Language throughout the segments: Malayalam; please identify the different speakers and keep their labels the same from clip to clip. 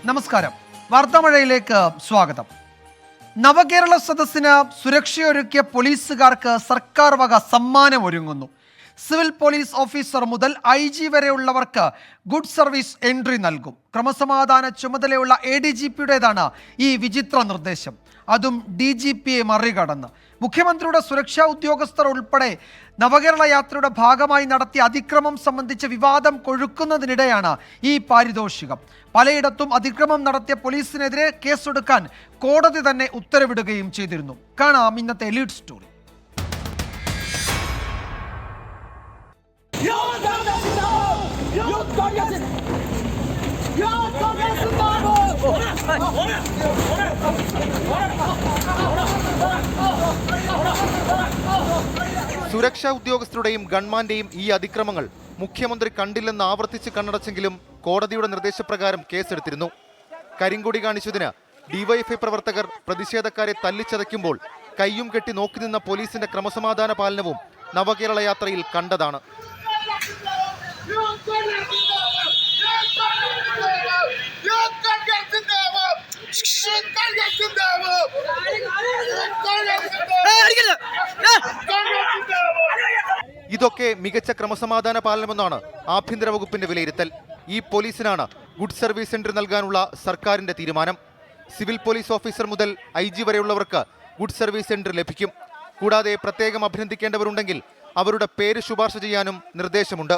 Speaker 1: നമസ്കാരം, വാർത്താമഴയിലേക്ക് സ്വാഗതം. നവകേരള സദസ്സിന് സുരക്ഷയൊരുക്കിയ പോലീസുകാർക്ക് സർക്കാർ വക സമ്മാനം ഒരുങ്ങുന്നു. സിവിൽ പോലീസ് ഓഫീസർ മുതൽ IG വരെയുള്ളവർക്ക് ഗുഡ് സർവീസ് എൻട്രി നൽകും. ക്രമസമാധാന ചുമതലയുള്ള ADGPയുടേതാണ് ഈ വിചിത്ര നിർദ്ദേശം, അതും DGPയെ മറികടന്ന്. മുഖ്യമന്ത്രിയുടെ സുരക്ഷാ ഉദ്യോഗസ്ഥർ ഉൾപ്പെടെ നവകേരള യാത്രയുടെ ഭാഗമായി നടത്തിയ അതിക്രമം സംബന്ധിച്ച് വിവാദം കൊഴുക്കുന്നതിനിടെയാണ് ഈ പാരിതോഷികം. പലയിടത്തും അതിക്രമം നടത്തിയ പോലീസിനെതിരെ കേസെടുക്കാൻ കോടതി തന്നെ ഉത്തരവിടുകയും ചെയ്തിരുന്നു. കാണാം ഇന്നത്തെ ലീഡ് സ്റ്റോറി.
Speaker 2: സുരക്ഷാ ഉദ്യോഗസ്ഥരുടെയും ഗൺമാന്റെയും ഈ അതിക്രമങ്ങൾ മുഖ്യമന്ത്രി കണ്ടില്ലെന്ന് ആവർത്തിച്ച് കണ്ണടച്ചെങ്കിലും കോടതിയുടെ നിർദ്ദേശപ്രകാരം കേസെടുത്തിരുന്നു. കരിങ്കൊടി കാണിച്ചതിന് ഡിവൈഎഫ്ഐ പ്രവർത്തകർ പ്രതിഷേധക്കാരെ തല്ലിച്ചതയ്ക്കുമ്പോൾ കയ്യും കെട്ടി നോക്കി നിന്ന പോലീസിന്റെ ക്രമസമാധാന പാലനവും നവകേരള യാത്രയിൽ കണ്ടതാണ്. ഇതൊക്കെ മികച്ച ക്രമസമാധാന പാലനമെന്നാണ് ആഭ്യന്തര വകുപ്പിന്റെ വിലയിരുത്തൽ. ഈ പോലീസിനാണ് ഗുഡ് സർവീസ് സെന്റർ നൽകാനുള്ള സർക്കാരിന്റെ തീരുമാനം. സിവിൽ പോലീസ് ഓഫീസർ മുതൽ IG വരെയുള്ളവർക്ക് ഗുഡ് സർവീസ് സെന്റർ ലഭിക്കും. കൂടാതെ പ്രത്യേകം അഭിനന്ദിക്കേണ്ടവരുണ്ടെങ്കിൽ അവരുടെ പേര് ശുപാർശ ചെയ്യാനും നിർദ്ദേശമുണ്ട്.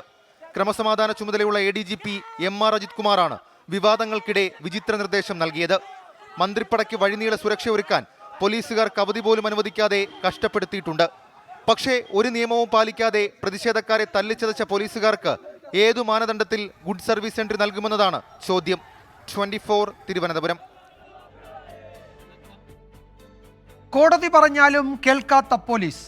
Speaker 2: ക്രമസമാധാന ചുമതലയുള്ള ADGP MR അജിത് കുമാറാണ് വിവാദങ്ങൾക്കിടെ വിചിത്ര നിർദ്ദേശം നൽകിയത്. മന്ത്രിപ്പടയ്ക്ക് വഴിനീള സുരക്ഷ ഒരുക്കാൻ പോലീസുകാർക്ക് അവധി പോലും അനുവദിക്കാതെ കഷ്ടപ്പെടുത്തിയിട്ടുണ്ട്. പക്ഷേ ഒരു നിയമവും പാലിക്കാതെ പ്രതിഷേധക്കാരെ തല്ലിച്ചതച്ച പോലീസുകാർക്ക് ഏതു മാനദണ്ഡത്തിൽ ഗുഡ് സർവീസ് സെന്റർ നൽകുമെന്നതാണ് ചോദ്യം. 24 തിരുവനന്തപുരം.
Speaker 1: കോടതി പറഞ്ഞാലും കേൾക്കാത്ത പോലീസ്.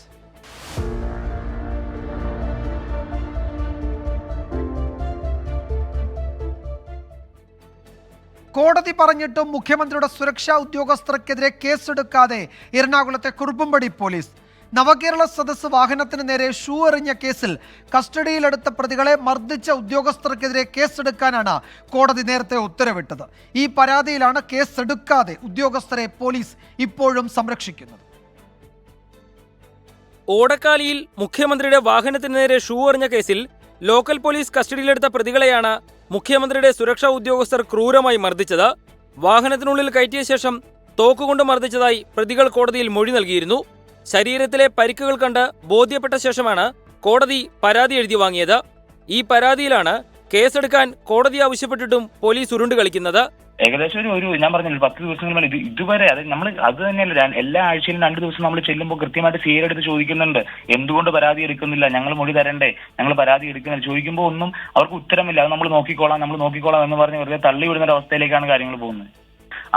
Speaker 1: കോടതി പറഞ്ഞിട്ടും മുഖ്യമന്ത്രിയുടെ സുരക്ഷാ ഉദ്യോഗസ്ഥർക്കെതിരെ കേസെടുക്കാതെ എറണാകുളത്തെ കുറുപ്പുംപടി പോലീസ്. നവകേരള സദസ്സ് വാഹനത്തിന് നേരെ ഷൂ എറിഞ്ഞ കേസിൽ കസ്റ്റഡിയിലെടുത്ത പ്രതികളെ മർദ്ദിച്ച ഉദ്യോഗസ്ഥർക്കെതിരെ കേസെടുക്കാനാണ് കോടതി നേരത്തെ ഉത്തരവിട്ടത്. ഈ പരാതിയിലാണ് കേസെടുക്കാതെ ഉദ്യോഗസ്ഥരെ പോലീസ് ഇപ്പോഴും സംരക്ഷിക്കുന്നത്.
Speaker 3: ഓടക്കാലിയിൽ മുഖ്യമന്ത്രിയുടെ വാഹനത്തിന് നേരെ ഷൂ എറിഞ്ഞ കേസിൽ ലോക്കൽ പോലീസ് കസ്റ്റഡിയിലെടുത്ത പ്രതികളെയാണ് മുഖ്യമന്ത്രിയുടെ സുരക്ഷാ ഉദ്യോഗസ്ഥർ ക്രൂരമായി മർദ്ദിച്ചത്. വാഹനത്തിനുള്ളിൽ കയറ്റിയ ശേഷം തോക്കുകൊണ്ട് മർദ്ദിച്ചതായി പ്രതികൾ കോടതിയിൽ മൊഴി നൽകിയിരുന്നു. ശരീരത്തിലെ പരിക്കുകൾ കണ്ട് ബോധ്യപ്പെട്ട ശേഷമാണ് കോടതി പരാതി എഴുതി വാങ്ങിയത്. ഈ പരാതിയിലാണ് കേസെടുക്കാൻ കോടതി ആവശ്യപ്പെട്ടിട്ടും പോലീസ് ഉരുണ്ട് കളിക്കുന്നത്.
Speaker 4: ഏകദേശം ഒരു ഞാൻ പറഞ്ഞില്ല 10 ദിവസങ്ങൾ ഇതുവരെ നമ്മൾ അത് തന്നെയല്ല, എല്ലാ ആഴ്ചയിലും 2 ദിവസം നമ്മൾ ചെല്ലുമ്പോൾ കൃത്യമായിട്ട് CI എടുത്ത് ചോദിക്കുന്നുണ്ട്, എന്തുകൊണ്ട് പരാതി എടുക്കുന്നില്ല, ഞങ്ങൾ മൊഴി തരണ്ടേ, ഞങ്ങൾ പരാതി എടുക്കുന്നില്ല. ചോദിക്കുമ്പോൾ ഒന്നും അവർക്ക് ഉത്തരമില്ല. അത് നമ്മൾ നോക്കിക്കോളാം എന്ന് പറഞ്ഞ് വെറുതെ തള്ളിവിടുന്ന ഒരു അവസ്ഥയിലേക്കാണ് കാര്യങ്ങൾ പോകുന്നത്.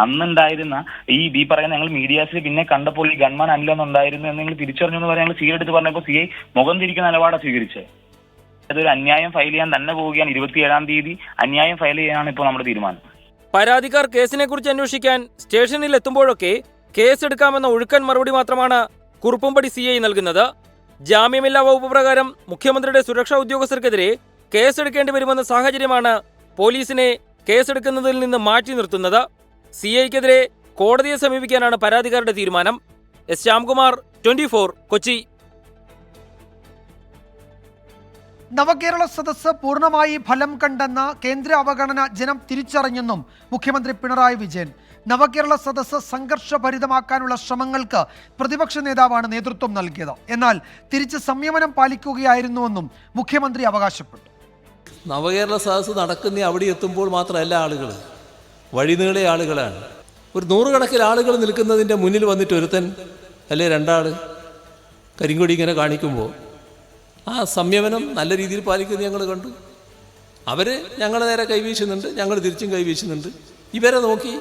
Speaker 4: അന്നുണ്ടായിരുന്ന ഈ പറയുന്ന ഞങ്ങൾ മീഡിയാസിൽ പിന്നെ കണ്ടപ്പോൾ ഈ ഗൺമാൻ അല്ലെന്നുണ്ടായിരുന്നു എന്ന് നിങ്ങൾ തിരിച്ചറിഞ്ഞു എന്ന് പറഞ്ഞാൽ CI എടുത്ത് പറഞ്ഞപ്പോൾ CI മുഖം തിരിക്കുന്ന നിലപാടാണ് സ്വീകരിച്ചത്. അതൊരു അന്യായം ഫയൽ ചെയ്യാൻ തന്നെ പോവുകയാണ്. 27-ാം തീയതി അന്യായം ഫയൽ ചെയ്യാനാണ് ഇപ്പോൾ നമ്മുടെ തീരുമാനം.
Speaker 3: പരാതിക്കാർ കേസിനെക്കുറിച്ച് അന്വേഷിക്കാൻ സ്റ്റേഷനിൽ എത്തുമ്പോഴൊക്കെ കേസെടുക്കാമെന്ന ഒഴുക്കൻ മറുപടി മാത്രമാണ് കുറുപ്പുംപടി CI നൽകുന്നത്. ജാമ്യമില്ലാ വകുപ്പ് പ്രകാരം മുഖ്യമന്ത്രിയുടെ സുരക്ഷാ ഉദ്യോഗസ്ഥർക്കെതിരെ കേസെടുക്കേണ്ടി വരുമെന്ന സാഹചര്യമാണ് പോലീസിനെ കേസെടുക്കുന്നതിൽ നിന്ന് മാറ്റി നിർത്തുന്നത്. CIക്കെതിരെ കോടതിയെ സമീപിക്കാനാണ് പരാതിക്കാരുടെ തീരുമാനം. S. ശ്യാംകുമാർ, 24, കൊച്ചി.
Speaker 1: നവകേരള സദസ്സ് പൂർണ്ണമായി ഫലം കണ്ടെന്ന കേന്ദ്ര അവഗണന ജനം തിരിച്ചറിഞ്ഞെന്നും മുഖ്യമന്ത്രി പിണറായി വിജയൻ. നവകേരള സദസ്സ് സംഘർഷഭരിതമാക്കാനുള്ള ശ്രമങ്ങൾക്ക് പ്രതിപക്ഷ നേതാവാണ് നേതൃത്വം നൽകിയത്. എന്നാൽ തിരിച്ച് സംയമനം പാലിക്കുകയായിരുന്നുവെന്നും മുഖ്യമന്ത്രി അവകാശപ്പെട്ടു.
Speaker 5: നവകേരള സദസ്സ് നടക്കുന്ന അവിടെ എത്തുമ്പോൾ മാത്രമല്ല ആളുകൾ, വഴിനീളെ ആളുകളാണ്. ഒരു 100 കണക്കിന് ആളുകൾ നിൽക്കുന്നതിൻ്റെ മുന്നിൽ വന്നിട്ട് ഒരുത്തൻ അല്ലേ 2 ആൾ കരിങ്കൊടി ഇങ്ങനെ കാണിക്കുമ്പോൾ ആ സംയമനം നല്ല രീതിയിൽ പാലിക്കുന്നത് ഞങ്ങൾ കണ്ടു. അവർ ഞങ്ങളെ നേരെ കൈവീശുന്നുണ്ട്, ഞങ്ങൾ തിരിച്ചും കൈവീശുന്നുണ്ട്. ഇവരെ നോക്കി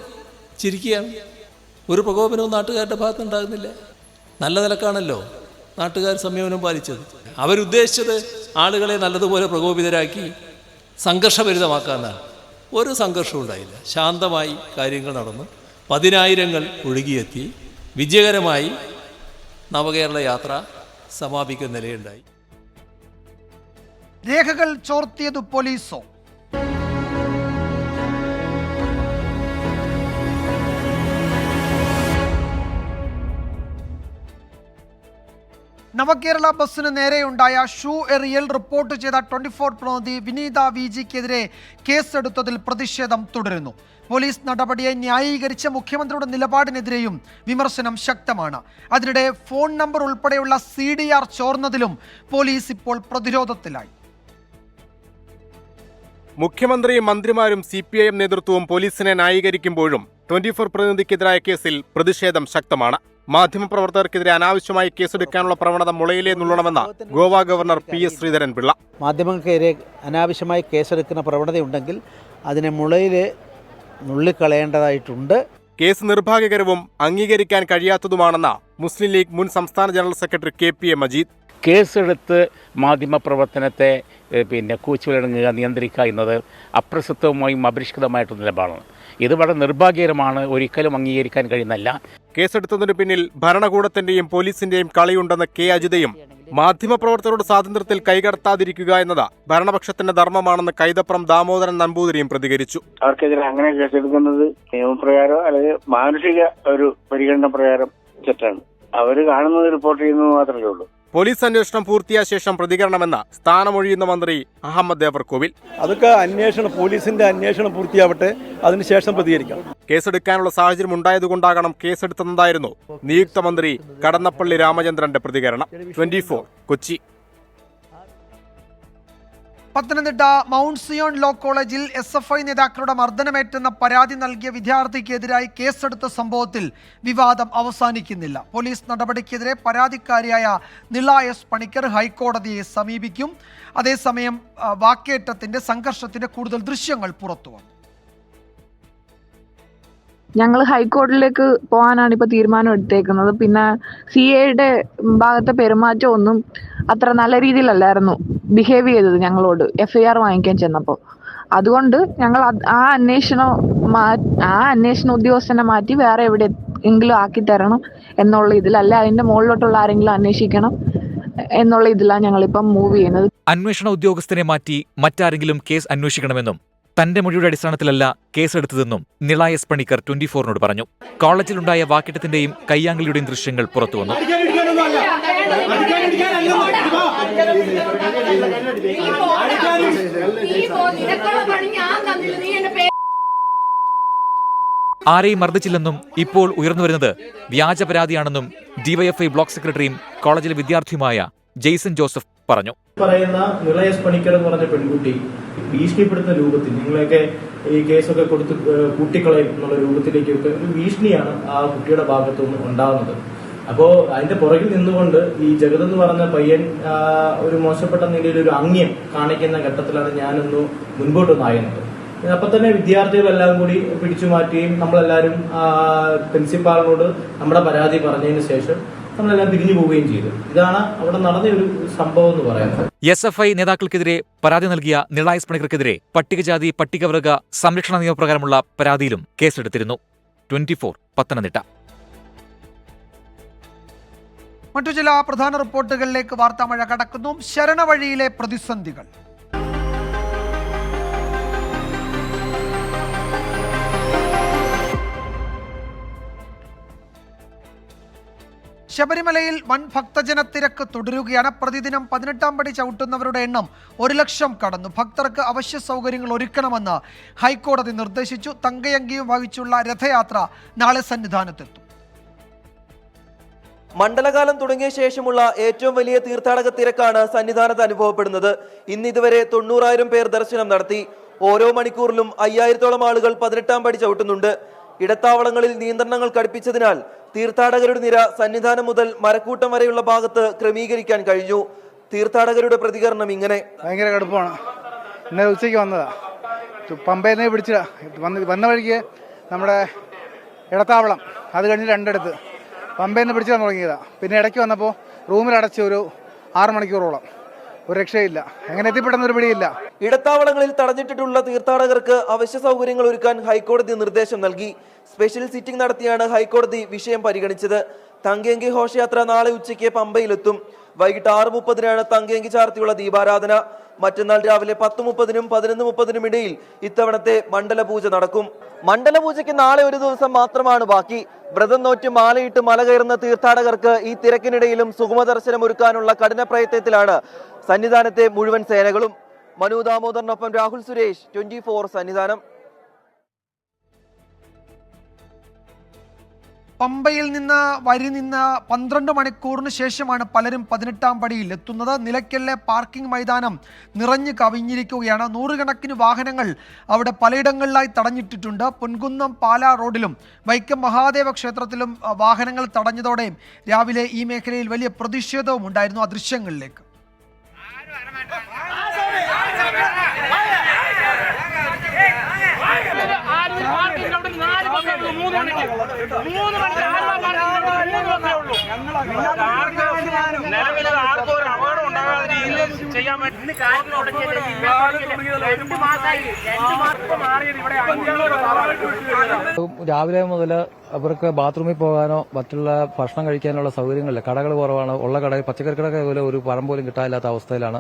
Speaker 5: ചിരിക്കുകയാണ്. ഒരു പ്രകോപനവും നാട്ടുകാരുടെ ഭാഗത്തുണ്ടാകുന്നില്ല. നല്ല നിലക്കാണല്ലോ നാട്ടുകാർ സംയമനം പാലിച്ചത്. അവരുദ്ദേശിച്ചത് ആളുകളെ നല്ലതുപോലെ പ്രകോപിതരാക്കി സംഘർഷഭരിതമാക്കാമെന്നാണ്. ഒരു സംഘർഷവും ഉണ്ടായില്ല. ശാന്തമായി കാര്യങ്ങൾ നടന്നു. 10,000-ങ്ങൾ ഒഴുകിയെത്തി. വിജയകരമായി നവകേരള യാത്ര സമാപിക്കുന്ന നിലയുണ്ടായി.
Speaker 1: രേഖകൾ ചോർത്തിയത് പോലീസോ? നവകേരള ബസ്സിന് നേരെയുണ്ടായ ഷൂ എറിയൽ റിപ്പോർട്ട് ചെയ്ത 24 പ്രതിനിധി വിനീത വിജിക്കെതിരെ കേസെടുത്തതിൽ പ്രതിഷേധം തുടരുന്നു. പോലീസ് നടപടിയെ ന്യായീകരിച്ച മുഖ്യമന്ത്രിയുടെ നിലപാടിനെതിരെയും വിമർശനം ശക്തമാണ്. അതിനിടെ ഫോൺ നമ്പർ ഉൾപ്പെടെയുള്ള CDR ചോർന്നതിലും പോലീസ് ഇപ്പോൾ പ്രതിരോധത്തിലായി.
Speaker 6: മുഖ്യമന്ത്രിയും മന്ത്രിമാരും CPIM നേതൃത്വവും പോലീസിനെ ന്യായീകരിക്കുമ്പോഴും 24 പ്രതിനിധിക്കെതിരായ കേസിൽ പ്രതിഷേധം ശക്തമാണ്. മാധ്യമപ്രവർത്തകർക്കെതിരെ അനാവശ്യമായി കേസെടുക്കാനുള്ള പ്രവണത മുളയിലേ നുള്ളണമെന്ന് ഗോവ ഗവർണർ PS ശ്രീധരൻപിള്ള.
Speaker 7: മാധ്യമങ്ങൾക്കെതിരെ അനാവശ്യമായി കേസെടുക്കുന്ന പ്രവണതയുണ്ടെങ്കിൽ അതിനെ മുളയിലെ നുള്ളിക്കളയേണ്ടതായിട്ടുണ്ട്.
Speaker 6: കേസ് നിർഭാഗ്യകരവും അംഗീകരിക്കാൻ കഴിയാത്തതുമാണെന്ന് മുസ്ലിം ലീഗ് മുൻ സംസ്ഥാന ജനറൽ സെക്രട്ടറി KPA മജീദ്.
Speaker 8: കേസെടുത്ത് മാധ്യമപ്രവർത്തനത്തെ കൂച്ചുവിലങ്ങുക, നിയന്ത്രിക്കുക എന്നത് അപ്രസക്തവുമായും അപരിഷ്കൃതമായിട്ടുള്ള നിലപാടാണ്. ഇത് വളരെ നിർഭാഗ്യകരമാണ്, ഒരിക്കലും അംഗീകരിക്കാൻ കഴിയുന്നല്ല.
Speaker 6: കേസെടുത്തതിനു പിന്നിൽ ഭരണകൂടത്തിന്റെയും പോലീസിന്റെയും കളിയുണ്ടെന്ന് K അജിതയും മാധ്യമപ്രവർത്തകരുടെ സ്വാതന്ത്ര്യത്തിൽ കൈകടത്താതിരിക്കുക എന്നത് ഭരണപക്ഷത്തിന്റെ ധർമ്മമാണെന്ന് കൈതപ്രം ദാമോദരൻ നമ്പൂതിരിയും പ്രതികരിച്ചു.
Speaker 9: അവർക്കെതിരെ അങ്ങനെ കേസെടുക്കുന്നത് നിയമപ്രകാരം അല്ലെങ്കിൽ മാനുഷിക ഒരു പരിഗണന പ്രകാരം തെറ്റാണ്. അവർ കാണുന്നത് റിപ്പോർട്ട് ചെയ്യുന്നത് മാത്രമേ ഉള്ളൂ.
Speaker 6: പോലീസ് അന്വേഷണം പൂർത്തിയായ ശേഷം പ്രതികരണമെന്ന് സ്ഥാനമൊഴിയുന്ന മന്ത്രി അഹമ്മദ് ദേവർകോവിൽ.
Speaker 10: അതൊക്കെ പോലീസിന്റെ അന്വേഷണം പൂർത്തിയാവട്ടെ, അതിനുശേഷം പ്രതികരിക്കാം.
Speaker 6: കേസെടുക്കാനുള്ള സാഹചര്യം ഉണ്ടായതുകൊണ്ടാകണം കേസെടുത്തതായിരുന്നു നിയുക്ത മന്ത്രി കടന്നപ്പള്ളി രാമചന്ദ്രന്റെ പ്രതികരണം. 24 Kochi.
Speaker 1: Pathanamthitta mount Zion law കോളേജിൽ SFI നേതാക്കളുടെ മർദ്ദനമേറ്റെന്ന പരാതി നൽകിയ വിദ്യാർത്ഥിക്കെതിരായി കേസെടുത്ത സംഭവത്തിൽ വിവാദം അവസാനിക്കുന്നില്ല. പോലീസ് നടപടിക്കെതിരെ പരാതിക്കാരിയായ നിള S പണിക്കർ ഹൈക്കോടതിയെ സമീപിക്കും. അതേസമയം വാക്കേറ്റത്തിന്റെ സംഘർഷത്തിന്റെ കൂടുതൽ ദൃശ്യങ്ങൾ പുറത്തുവന്നു.
Speaker 11: ഞങ്ങൾ ഹൈക്കോടതിയിലേക്ക് പോകാനാണ് ഇപ്പോൾ തീരുമാനം എടുത്തേക്കുന്നത്. പിന്നെ CAയുടെ ഭാഗത്തെ പെരുമാറ്റം ഒന്നും അത്ര നല്ല രീതിയിലല്ലായിരുന്നു ബിഹേവ് ചെയ്തത് ഞങ്ങളോട് FIR വാങ്ങിക്കാൻ ചെന്നപ്പോൾ. അതുകൊണ്ട് ഞങ്ങൾ ആ അന്വേഷണ ഉദ്യോഗസ്ഥനെ മാറ്റി വേറെ എവിടെയെങ്കിലും ആക്കി തരണം എന്നുള്ള ഇതിൽ, അല്ല അതിന്റെ മുകളിലോട്ടുള്ള ആരെങ്കിലും അന്വേഷിക്കണം എന്നുള്ള ഇതിലാണ് ഞങ്ങളിപ്പം മൂവ് ചെയ്യുന്നത്.
Speaker 12: അന്വേഷണ ഉദ്യോഗസ്ഥനെ മാറ്റി മറ്റാരെങ്കിലും കേസ് അന്വേഷിക്കണമെന്നും തന്റെ മൊഴിയുടെ അടിസ്ഥാനത്തിലല്ല കേസെടുത്തതെന്നും നിള S പണിക്കർ 24നോട് പറഞ്ഞു. കോളേജിലുണ്ടായ വാക്കേറ്റത്തിന്റെയും കയ്യാങ്കളിയുടെയും ദൃശ്യങ്ങൾ പുറത്തുവന്നു. ആരെയും മർദ്ദിച്ചില്ലെന്നും ഇപ്പോൾ ഉയർന്നുവരുന്നത് വ്യാജ പരാതിയാണെന്നും DYFI ബ്ലോക്ക് സെക്രട്ടറിയും കോളേജിലെ വിദ്യാർത്ഥിയുമായ ജെയ്സൺ ജോസഫ് പറഞ്ഞു.
Speaker 10: പറയുന്ന നിള S പണിക്കർ എന്ന് പറഞ്ഞ പെൺകുട്ടി ഭീഷണിപ്പെടുത്തുന്ന രൂപത്തിൽ നിങ്ങളെയൊക്കെ ഈ കേസൊക്കെ കൊടുത്ത് കൂട്ടിക്കളയും എന്നുള്ള രൂപത്തിലേക്കൊക്കെ ഒരു ഭീഷണിയാണ് ആ കുട്ടിയുടെ ഭാഗത്തുനിന്ന് ഉണ്ടാകുന്നത്. അപ്പോൾ അതിന്റെ പുറകിൽ നിന്നുകൊണ്ട് ഈ ജഗത് എന്ന് പറഞ്ഞ പയ്യൻ ഒരു മോശപ്പെട്ട നിലയിൽ ഒരു അംഗ്യം കാണിക്കുന്ന ഘട്ടത്തിലാണ് ഞാനൊന്ന് മുൻപോട്ടൊന്നായിരുന്നത്. അപ്പൊ തന്നെ വിദ്യാർത്ഥികളെല്ലാം കൂടി പിടിച്ചു മാറ്റുകയും നമ്മളെല്ലാവരും പ്രിൻസിപ്പാളിനോട് നമ്മുടെ പരാതി പറഞ്ഞതിന് ശേഷം നമ്മളെല്ലാം പിരിഞ്ഞു പോവുകയും ചെയ്തു. ഇതാണ് അവിടെ നടന്ന ഒരു സംഭവം എന്ന് പറയുന്നത്.
Speaker 12: SFI നേതാക്കൾക്കെതിരെ പരാതി നൽകിയ നിള S പണിക്കർക്കെതിരെ പട്ടികജാതി പട്ടികവർഗ സംരക്ഷണ നിയമപ്രകാരമുള്ള പരാതിയിലും കേസെടുത്തിരുന്നു. 24 പത്തനംതിട്ട.
Speaker 1: മറ്റു ചില പ്രധാന റിപ്പോർട്ടുകളിലേക്ക് വാർത്താമഴ കടക്കുന്നു. ശരണവഴിയിലെ പ്രതിസന്ധികൾ. ശബരിമലയിൽ വൻ ഭക്തജന തിരക്ക് തുടരുകയാണ്. പ്രതിദിനം 18ാം പടി ചവിട്ടുന്നവരുടെ എണ്ണം 1 ലക്ഷം കടന്നു. ഭക്തർക്ക് അവശ്യ സൗകര്യങ്ങൾ ഒരുക്കണമെന്ന് ഹൈക്കോടതി നിർദ്ദേശിച്ചു. തങ്കയങ്കിയും വഹിച്ചുള്ള രഥയാത്ര നാളെ സന്നിധാനത്തെത്തും.
Speaker 13: മണ്ഡലകാലം തുടങ്ങിയ ശേഷമുള്ള ഏറ്റവും വലിയ തീർത്ഥാടക തിരക്കാണ് സന്നിധാനത്ത് അനുഭവപ്പെടുന്നത്. ഇന്ന് ഇതുവരെ 90,000 പേർ ദർശനം നടത്തി. ഓരോ മണിക്കൂറിലും 5000-ഓളം ആളുകൾ 18ാം പടി ചവിട്ടുന്നുണ്ട്. ഇടത്താവളങ്ങളിൽ നിയന്ത്രണങ്ങൾ കടുപ്പിച്ചതിനാൽ തീർത്ഥാടകരുടെ നിര സന്നിധാനം മുതൽ മരക്കൂട്ടം വരെയുള്ള ഭാഗത്ത് ക്രമീകരിക്കാൻ കഴിഞ്ഞു. തീർത്ഥാടകരുടെ പ്രതികരണം ഇങ്ങനെ.
Speaker 9: ഭയങ്കര കടുപ്പമാണ്. ഇന്നലെ ഉച്ചയ്ക്ക് വന്നതാ, പമ്പയിൽ നിന്ന് പിടിച്ച വന്ന വഴിക്ക് നമ്മുടെ ഇടത്താവളം, അത് കഴിഞ്ഞ് 2 ഇടത്ത് പമ്പയിൽ നിന്ന് പിടിച്ചാൽ തുടങ്ങിയതാ. പിന്നെ ഇടയ്ക്ക് വന്നപ്പോൾ റൂമിലടച്ച് ഒരു 6 മണിക്കൂറോളം. ഒരു രക്ഷയില്ല, എങ്ങനെ എത്തിപ്പെട്ടെന്നൊരു പിടിയില്ല.
Speaker 13: ഇടത്താവളങ്ങളിൽ തടഞ്ഞിട്ടിട്ടുള്ള തീർത്ഥാടകർക്ക് അവശ്യ സൗകര്യങ്ങൾ ഒരുക്കാൻ ഹൈക്കോടതി നിർദ്ദേശം നൽകി. സ്പെഷ്യൽ സിറ്റിംഗ് നടത്തിയാണ് ഹൈക്കോടതി വിഷയം പരിഗണിച്ചത്. തങ്കയങ്കി ഘോഷയാത്ര നാളെ ഉച്ചയ്ക്ക് പമ്പയിലെത്തും. വൈകിട്ട് 6:30-നാണ് തങ്കയങ്കി ചാർത്തിയുള്ള ദീപാരാധന. മറ്റന്നാൾ രാവിലെ 10:30-നും 11:30-നും ഇടയിൽ ഇത്തവണത്തെ മണ്ഡലപൂജ നടക്കും. മണ്ഡലപൂജയ്ക്ക് നാളെ ഒരു ദിവസം മാത്രമാണ് ബാക്കി. വ്രതം നോറ്റ് മാലയിട്ട് മല കയറുന്ന തീർത്ഥാടകർക്ക് ഈ തിരക്കിനിടയിലും സുഗമദർശനം ഒരുക്കാനുള്ള കഠിന പ്രയത്നത്തിലാണ് സന്നിധാനത്തെ മുഴുവൻ സേനകളും. മനു ദാമോദറിനൊപ്പം രാഹുൽ സുരേഷ്, 24 സന്നിധാനം.
Speaker 1: പമ്പയിൽ നിന്ന് വരി നിന്ന് 12 മണിക്കൂറിന് ശേഷമാണ് പലരും 18-ാം പടിയിൽ എത്തുന്നത്. നിലയ്ക്കലിലെ പാർക്കിംഗ് മൈതാനം നിറഞ്ഞു കവിഞ്ഞിരിക്കുകയാണ്. നൂറുകണക്കിന് വാഹനങ്ങൾ അവിടെ പലയിടങ്ങളിലായി തടഞ്ഞിട്ടിട്ടുണ്ട്. പൊൻകുന്നം പാലാ റോഡിലും വൈക്കം മഹാദേവ ക്ഷേത്രത്തിലും വാഹനങ്ങൾ തടഞ്ഞതോടെ രാവിലെ ഈ മേഖലയിൽ വലിയ പ്രതിഷേധവും ഉണ്ടായിരുന്നു. ആ ദൃശ്യങ്ങളിലേക്ക്.
Speaker 14: രാവിലെ മുതൽ അവർക്ക് ബാത്റൂമിൽ പോകാനോ മറ്റുള്ള ഭക്ഷണം കഴിക്കാനുള്ള ಸೌಕರ್ಯಗಳಿಲ್ಲ. ಕಡಗಳು കുറവാണ്. ഉള്ള കട പച്ചക്കറി കട പോലെ ഒരു ಪರಂ പോലും കിട്ടാനില്ലാത്ത ಅವಸ್ಥೆയിലാണ്.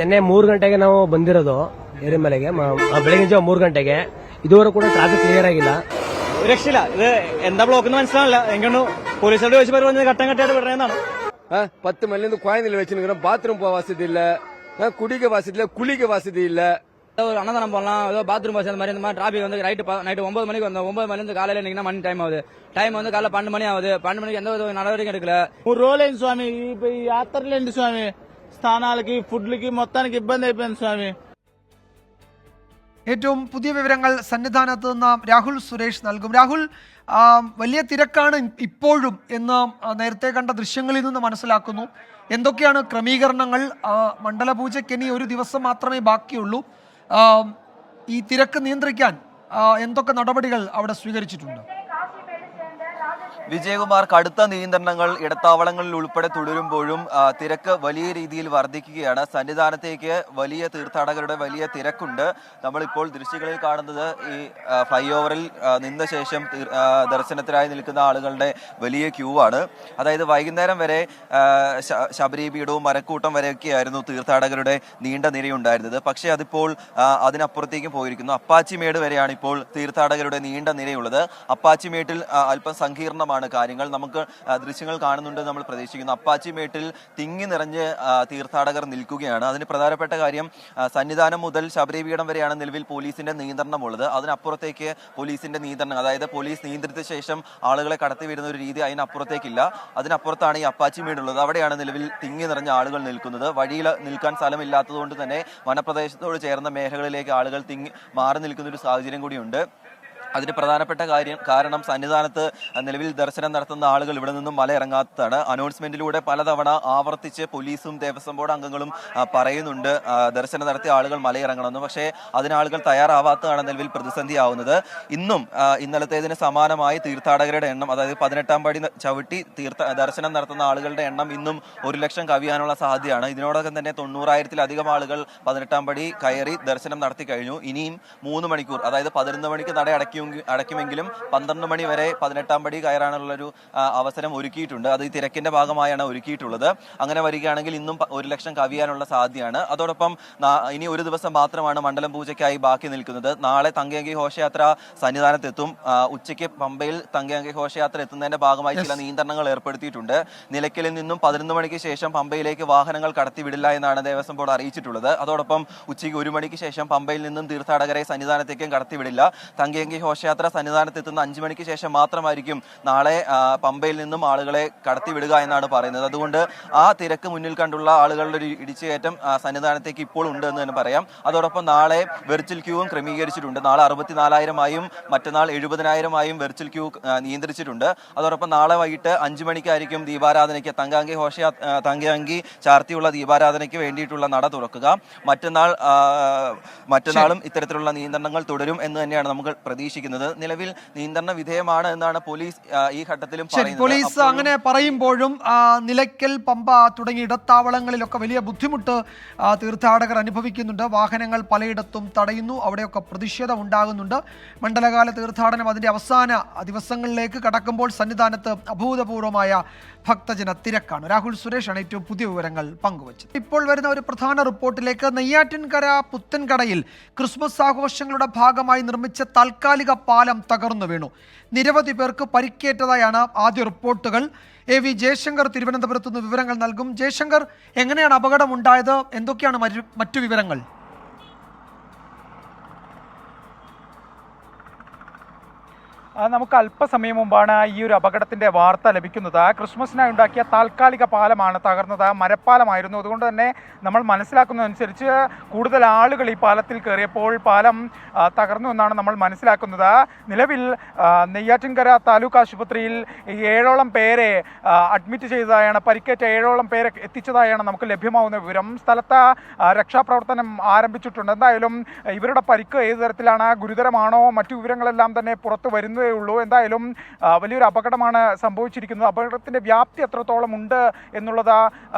Speaker 15: ನಿನ್ನೆ 3 ಗಂಟೆಗೆ ನಾವು ಬಂದಿರೋದು ಏರಿಮಲೆಗೆ. ಬೆಳಗಿನ ಜಾವ 3 ಗಂಟೆಗೆ ഇതുവരെ ಕೂಡ ട്രാഫിക് ക്ലിയർ ಆಗಿಲ್ಲ.
Speaker 16: രക്ഷയില്ല. ഇത് എന്താ ബ്ലോക്ക് എന്ന് മനസ്സിലാവില്ല. എങ്ങനെ പോലീസുകാരോട് ചോദിച്ചു പറഞ്ഞത് ഘട്ടം ഘട്ടമായിട്ട് വിടണമെന്നാണ്.
Speaker 17: 10 മണിലിருந்து കുഴந்தைகளை வச்சுருக்கிறோம். பாத்ரூம் போக வசதி இல்ல, குடிக்க வசதி இல்ல, குளிக்க வசதி இல்ல.
Speaker 16: ஒரு அன்னதானம் போடலாம், ஏதோ பாத்ரூம் வசதி அந்த மாதிரி டிராபிக் வந்து நைட்டு 9 மணிக்கு வந்தோம். 9 மணிலிருந்து காலையில இன்னைக்கு மணி டைம் ஆகுது. டைம் வந்து காலைல 12 மணி ஆகுது. 12 మణికి எந்த ஒரு நடவடிக்கை எடுக்கல.
Speaker 18: రోలేండి స్వామి, ఈ యాత్రలేండి స్వామి, స్థానాలకి ఫుడ్లకి మొత్తానికి ఇబ్బంది అయిపోయింది స్వామి.
Speaker 1: ഏറ്റവും പുതിയ വിവരങ്ങൾ സന്നിധാനത്ത് നിന്ന് രാഹുൽ സുരേഷ് നൽകും. രാഹുൽ, വലിയ തിരക്കാണ് ഇപ്പോഴും എന്ന് നേരത്തെ കണ്ട ദൃശ്യങ്ങളിൽ നിന്ന് മനസ്സിലാക്കുന്നു. എന്തൊക്കെയാണ് ക്രമീകരണങ്ങൾ? മണ്ഡലപൂജയ്ക്ക് ഇനി ഒരു ദിവസം മാത്രമേ ബാക്കിയുള്ളൂ. ഈ തിരക്ക് നിയന്ത്രിക്കാൻ എന്തൊക്കെ നടപടികൾ അവിടെ സ്വീകരിച്ചിട്ടുണ്ട്?
Speaker 13: വിജയകുമാർ, കടുത്ത നിയന്ത്രണങ്ങൾ ഇടത്താവളങ്ങളിൽ ഉൾപ്പെടെ തുടരുമ്പോഴും തിരക്ക് വലിയ രീതിയിൽ വർദ്ധിക്കുകയാണ്. സന്നിധാനത്തേക്ക് വലിയ തീർത്ഥാടകരുടെ വലിയ തിരക്കുണ്ട്. നമ്മളിപ്പോൾ ദൃശ്യങ്ങളിൽ കാണുന്നത് ഈ ഫ്ലൈ ഓവറിൽ നിന്ന ശേഷം ദർശനത്തിനായി നിൽക്കുന്ന ആളുകളുടെ വലിയ ക്യൂ ആണ്. അതായത് വൈകുന്നേരം വരെ ശബരിപീഠവും മരക്കൂട്ടം വരെയൊക്കെയായിരുന്നു തീർത്ഥാടകരുടെ നീണ്ട നിരയുണ്ടായിരുന്നത്. പക്ഷേ അതിപ്പോൾ അതിനപ്പുറത്തേക്കും പോയിരിക്കുന്നു. അപ്പാച്ചിമേട് വരെയാണ് ഇപ്പോൾ തീർത്ഥാടകരുടെ നീണ്ട നിരയുള്ളത്. അപ്പാച്ചിമേട്ടിൽ അല്പം സങ്കീർണമാണ് കാര്യങ്ങൾ. നമുക്ക് ദൃശ്യങ്ങൾ കാണുന്നുണ്ട്, നമ്മൾ പ്രതീക്ഷിക്കുന്നു. അപ്പാച്ചിമേട്ടിൽ തിങ്ങി നിറഞ്ഞ് തീർത്ഥാടകർ നിൽക്കുകയാണ്. അതിന് പ്രധാനപ്പെട്ട കാര്യം, സന്നിധാനം മുതൽ ശബരിപീഠം വരെയാണ് നിലവിൽ പോലീസിന്റെ നിയന്ത്രണമുള്ളത്. അതിനപ്പുറത്തേക്ക് പോലീസിന്റെ നിയന്ത്രണം, അതായത് പോലീസ് നിയന്ത്രിച്ച ശേഷം ആളുകളെ കടത്തിവിടുന്ന ഒരു രീതി അതിനപ്പുറത്തേക്കില്ല. അതിനപ്പുറത്താണ് ഈ അപ്പാച്ചിമേടുള്ളത്. അവിടെയാണ് നിലവിൽ തിങ്ങി നിറഞ്ഞ ആളുകൾ നിൽക്കുന്നത്. വഴിയിൽ നിൽക്കാൻ സ്ഥലമില്ലാത്തതുകൊണ്ട് തന്നെ വനപ്രദേശത്തോട് ചേർന്ന മേഖലകളിലേക്ക് ആളുകൾ മാറി നിൽക്കുന്ന ഒരു സാഹചര്യം കൂടിയുണ്ട്. അതിന് പ്രധാനപ്പെട്ട കാരണം സന്നിധാനത്ത് നിലവിൽ ദർശനം നടത്തുന്ന ആളുകൾ ഇവിടെ നിന്നും മല ഇറങ്ങാത്തതാണ്. അനൗൺസ്മെന്റിലൂടെ പലതവണ ആവർത്തിച്ച് പോലീസും ദേവസ്വം ബോർഡ് അംഗങ്ങളും പറയുന്നുണ്ട് ദർശനം നടത്തിയ ആളുകൾ മലയിറങ്ങണമെന്ന്. പക്ഷേ അതിനാളുകൾ തയ്യാറാവാത്തതാണ് നിലവിൽ പ്രതിസന്ധിയാവുന്നത്. ഇന്നും ഇന്നലത്തേതിന് സമാനമായി തീർത്ഥാടകരുടെ എണ്ണം, അതായത് 18-ാം പടി ചവിട്ടി ദർശനം നടത്തുന്ന ആളുകളുടെ എണ്ണം ഇന്നും 1 ലക്ഷം കവിയാനുള്ള സാധ്യതയാണ്. ഇതിനോടകം തന്നെ 90,000-ലധികം ആളുകൾ 18-ാം പടി കയറി ദർശനം നടത്തി കഴിഞ്ഞു. ഇനിയും 3 മണിക്കൂർ, അതായത് 11 മണിക്ക് നട അടയ്ക്കുമെങ്കിലും 12 മണി വരെ 18-ാം പടി കയറാനുള്ളൊരു അവസരം ഒരുക്കിയിട്ടുണ്ട്. അത് ഈ തിരക്കിന്റെ ഭാഗമായാണ് ഒരുക്കിയിട്ടുള്ളത്. അങ്ങനെ വരികയാണെങ്കിൽ ഇന്നും 1 ലക്ഷം കവിയാനുള്ള സാധ്യതയാണ്. അതോടൊപ്പം ഇനി ഒരു ദിവസം മാത്രമാണ് മണ്ഡലം പൂജയ്ക്കായി ബാക്കി നിൽക്കുന്നത്. നാളെ തങ്കയങ്കി ഘോഷയാത്ര സന്നിധാനത്തെത്തും. ഉച്ചയ്ക്ക് പമ്പയിൽ തങ്കയങ്കി ഘോഷയാത്ര എത്തുന്നതിന്റെ ഭാഗമായി ചില നിയന്ത്രണങ്ങൾ ഏർപ്പെടുത്തിയിട്ടുണ്ട്. നിലയ്ക്കലിൽ നിന്നും 11 മണിക്ക് ശേഷം പമ്പയിലേക്ക് വാഹനങ്ങൾ കടത്തിവിടില്ല എന്നാണ് ദേവസ്വം ബോർഡ് അറിയിച്ചിട്ടുള്ളത്. അതോടൊപ്പം ഉച്ചയ്ക്ക് 1 മണിക്ക് ശേഷം പമ്പയിൽ നിന്നും തീർത്ഥാടകരെ സന്നിധാനത്തേക്കും കടത്തിവിടില്ല. തങ്കയങ്കി ഘോഷയാത്ര സന്നിധാനത്തെത്തുന്ന 5 മണിക്ക് ശേഷം മാത്രമായിരിക്കും നാളെ പമ്പയിൽ നിന്നും ആളുകളെ കടത്തിവിടുക എന്നാണ് പറയുന്നത്. അതുകൊണ്ട് ആ തിരക്ക് മുന്നിൽ കണ്ടുള്ള ആളുകളുടെ ഒരു ഇടിച്ചുകയറ്റം സന്നിധാനത്തേക്ക് ഇപ്പോൾ ഉണ്ട് എന്ന് തന്നെ പറയാം. അതോടൊപ്പം നാളെ വെർച്വൽ ക്യൂവും ക്രമീകരിച്ചിട്ടുണ്ട്. നാളെ 64,000-ആയും മറ്റന്നാൾ 70,000-ആയും വെർച്വൽ ക്യൂ നിയന്ത്രിച്ചിട്ടുണ്ട്. അതോടൊപ്പം നാളെ വൈകിട്ട് 5 മണിക്കായിരിക്കും ദീപാരാധനയ്ക്ക് തങ്കയങ്കി ചാർത്തിയുള്ള ദീപാരാധനയ്ക്ക് വേണ്ടിയിട്ടുള്ള നട തുറക്കുക. മറ്റന്നാളും ഇത്തരത്തിലുള്ള നിയന്ത്രണങ്ങൾ തുടരും എന്ന് തന്നെയാണ് നമുക്ക് പ്രതീക്ഷിക്കുന്നത്. പ്രതീക്ഷിക്കുന്നത്. നിലവിൽ നിയന്ത്രണ വിധേയമാണ് എന്നാണ് പോലീസ് ഈ ഘട്ടത്തിലും പറയുന്നത്.
Speaker 1: പോലീസ് അങ്ങനെ പറയുമ്പോഴും നിലയ്ക്കൽ, പമ്പ തുടങ്ങിയ ഇടത്താവളങ്ങളിലൊക്കെ വലിയ ബുദ്ധിമുട്ട് തീർത്ഥാടകർ അനുഭവിക്കുന്നുണ്ട്. വാഹനങ്ങൾ പലയിടത്തും തടയുന്നു, അവിടെയൊക്കെ പ്രതിഷേധം ഉണ്ടാകുന്നുണ്ട്. മണ്ഡലകാല തീർത്ഥാടനം അതിൻ്റെ അവസാന ദിവസങ്ങളിലേക്ക് കടക്കുമ്പോൾ സന്നിധാനത്ത് അഭൂതപൂർവമായ ഭക്തജന തിരക്കാണ്. രാഹുൽ സുരേഷാണ് ഏറ്റവും പുതിയ വിവരങ്ങൾ പങ്കുവച്ചത്. ഇപ്പോൾ വരുന്ന ഒരു പ്രധാന റിപ്പോർട്ടിലേക്ക്. നെയ്യാറ്റിൻകര പുത്തൻകടയിൽ ക്രിസ്മസ് ആഘോഷങ്ങളുടെ ഭാഗമായി നിർമ്മിച്ച താൽക്കാലിക പാലം തകർന്നു വീണു. നിരവധി പേർക്ക് പരിക്കേറ്റതായാണ് ആദ്യ റിപ്പോർട്ടുകൾ. AV ജയശങ്കർ തിരുവനന്തപുരത്ത് നിന്ന് വിവരങ്ങൾ നൽകും. ജയശങ്കർ, എങ്ങനെയാണ് അപകടമുണ്ടായത്? എന്തൊക്കെയാണ് മറ്റു വിവരങ്ങൾ?
Speaker 19: നമുക്ക് അല്പസമയം മുമ്പാണ് ഈ ഒരു അപകടത്തിൻ്റെ വാർത്ത ലഭിക്കുന്നത്. ക്രിസ്മസിനായി ഉണ്ടാക്കിയ താൽക്കാലിക പാലമാണ് തകർന്നത്. മരപ്പാലമായിരുന്നു. അതുകൊണ്ട് തന്നെ നമ്മൾ മനസ്സിലാക്കുന്നതനുസരിച്ച് കൂടുതൽ ആളുകൾ ഈ പാലത്തിൽ കയറിയപ്പോൾ പാലം തകർന്നു എന്നാണ് നമ്മൾ മനസ്സിലാക്കുന്നത്. നിലവിൽ നെയ്യാറ്റിൻകര താലൂക്ക് ആശുപത്രിയിൽ 7ഓളം പേരെ അഡ്മിറ്റ് ചെയ്തതായാണ്, പരിക്കേറ്റ 7ഓളം പേരെ എത്തിച്ചതായാണ് നമുക്ക് ലഭ്യമാവുന്ന വിവരം. സ്ഥലത്ത് രക്ഷാപ്രവർത്തനം ആരംഭിച്ചിട്ടുണ്ട്. എന്തായാലും ഇവരുടെ പരിക്ക് ഏത് തരത്തിലാണ്, ഗുരുതരമാണോ, മറ്റു വിവരങ്ങളെല്ലാം തന്നെ പുറത്തു വരുന്നത് ഉള്ളൂ. എന്തായാലും വലിയൊരു അപകടമാണ് സംഭവിച്ചിരിക്കുന്നത്. അപകടത്തിന്റെ വ്യാപ്തി എത്രത്തോളം ഉണ്ട് എന്നുള്ളത്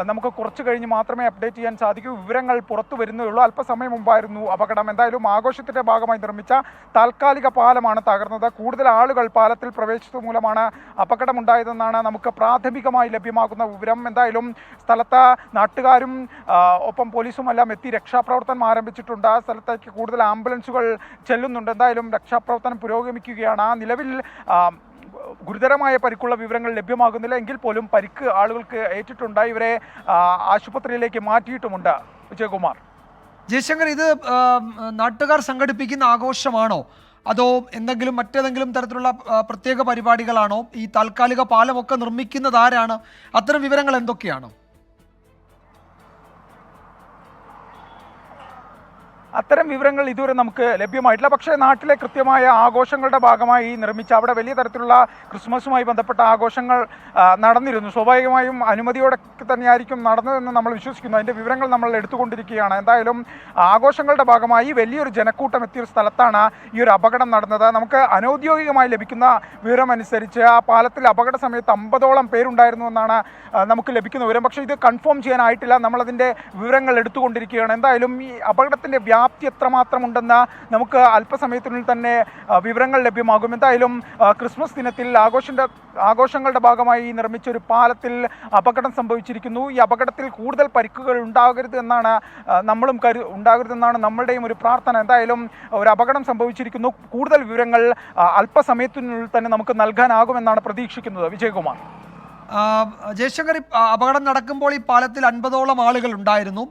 Speaker 19: നമുക്ക് കുറച്ച് കഴിഞ്ഞ് മാത്രമേ അപ്ഡേറ്റ് ചെയ്യാൻ സാധിക്കൂ. വിവരങ്ങൾ പുറത്തു വരുന്നേ ഉള്ളൂ. അല്പസമയം മുമ്പായിരുന്നു അപകടം. എന്തായാലും ആഘോഷത്തിന്റെ ഭാഗമായി നിർമ്മിച്ച താൽക്കാലിക പാലമാണ് തകർന്നത്. കൂടുതൽ ആളുകൾ പാലത്തിൽ പ്രവേശിച്ചത് മൂലമാണ് അപകടമുണ്ടായതെന്നാണ് നമുക്ക് പ്രാഥമികമായി ലഭ്യമാകുന്ന വിവരം. എന്തായാലും സ്ഥലത്ത് നാട്ടുകാരും ഒപ്പം പോലീസുമെല്ലാം എത്തി രക്ഷാപ്രവർത്തനം ആരംഭിച്ചിട്ടുണ്ട്. സ്ഥലത്തേക്ക് കൂടുതൽ ആംബുലൻസുകൾ ചെല്ലുന്നുണ്ട്. എന്തായാലും രക്ഷാപ്രവർത്തനം പുരോഗമിക്കുകയാണ്. നിലവിൽ ഗുരുതരമായ പരിക്കുള്ള വിവരങ്ങൾ ലഭ്യമാകുന്നില്ല എങ്കിൽ പോലും പരിക്ക് ആളുകൾക്ക് ഏറ്റിട്ടുണ്ട്. ഇവരെ ആശുപത്രിയിലേക്ക് മാറ്റിയിട്ടുമുണ്ട്. വിജയകുമാർ.
Speaker 1: ജയശങ്കർ, ഇത് നാട്ടുകാർ സംഘടിപ്പിക്കുന്ന ആഘോഷമാണോ, അതോ എന്തെങ്കിലും മറ്റേതെങ്കിലും തരത്തിലുള്ള പ്രത്യേക പരിപാടികളാണോ? ഈ താൽക്കാലിക പാലമൊക്കെ നിർമ്മിക്കുന്നത് ആരാണ്? അത്തരം വിവരങ്ങൾ എന്തൊക്കെയാണ്?
Speaker 19: അത്തരം വിവരങ്ങൾ ഇതുവരെ നമുക്ക് ലഭ്യമായിട്ടില്ല. പക്ഷേ നാട്ടിലെ കൃത്യമായ ആഘോഷങ്ങളുടെ ഭാഗമായി നിർമ്മിച്ച, അവിടെ വലിയ തരത്തിലുള്ള ക്രിസ്മസുമായി ബന്ധപ്പെട്ട ആഘോഷങ്ങൾ നടന്നിരുന്നു. സ്വാഭാവികമായും അനുമതിയോടെ തന്നെയായിരിക്കും നടന്നതെന്ന് നമ്മൾ വിശ്വസിക്കുന്നു. അതിൻ്റെ വിവരങ്ങൾ നമ്മൾ എടുത്തുകൊണ്ടിരിക്കുകയാണ്. എന്തായാലും ആഘോഷങ്ങളുടെ ഭാഗമായി വലിയൊരു ജനക്കൂട്ടം എത്തിയൊരു സ്ഥലത്താണ് ഈ ഒരു അപകടം നടന്നത്. നമുക്ക് അനൗദ്യോഗികമായി ലഭിക്കുന്ന വിവരമനുസരിച്ച് ആ പാലത്തിൽ അപകട സമയത്ത് 50ഓളം പേരുണ്ടായിരുന്നു എന്നാണ് നമുക്ക് ലഭിക്കുന്ന വിവരം. പക്ഷേ ഇത് കൺഫേം ചെയ്യാനായിട്ടില്ല. നമ്മളതിൻ്റെ വിവരങ്ങൾ എടുത്തുകൊണ്ടിരിക്കുകയാണ്. എന്തായാലും ഈ അപകടത്തിൻ്റെ വ്യാപ്തി എത്രമാത്രമുണ്ടെന്ന് നമുക്ക് അല്പസമയത്തിനുള്ളിൽ തന്നെ വിവരങ്ങൾ ലഭ്യമാകും. എന്തായാലും ക്രിസ്മസ് ദിനത്തിൽ ആഘോഷങ്ങളുടെ ഭാഗമായി നിർമ്മിച്ച ഒരു പാലത്തിൽ അപകടം സംഭവിച്ചിരിക്കുന്നു. ഈ അപകടത്തിൽ കൂടുതൽ പരിക്കുകൾ ഉണ്ടാകരുതെന്നാണ് നമ്മളുടെയും ഒരു പ്രാർത്ഥന. എന്തായാലും ഒരു അപകടം സംഭവിച്ചിരിക്കുന്നു. കൂടുതൽ വിവരങ്ങൾ അല്പസമയത്തിനുള്ളിൽ തന്നെ നമുക്ക് നൽകാനാകുമെന്നാണ് പ്രതീക്ഷിക്കുന്നത്. വിജയകുമാർ.
Speaker 1: ജയശങ്കർ, അപകടം നടക്കുമ്പോൾ ഈ പാലത്തിൽ 50ഓളം ആളുകൾ ഉണ്ടായിരുന്നു.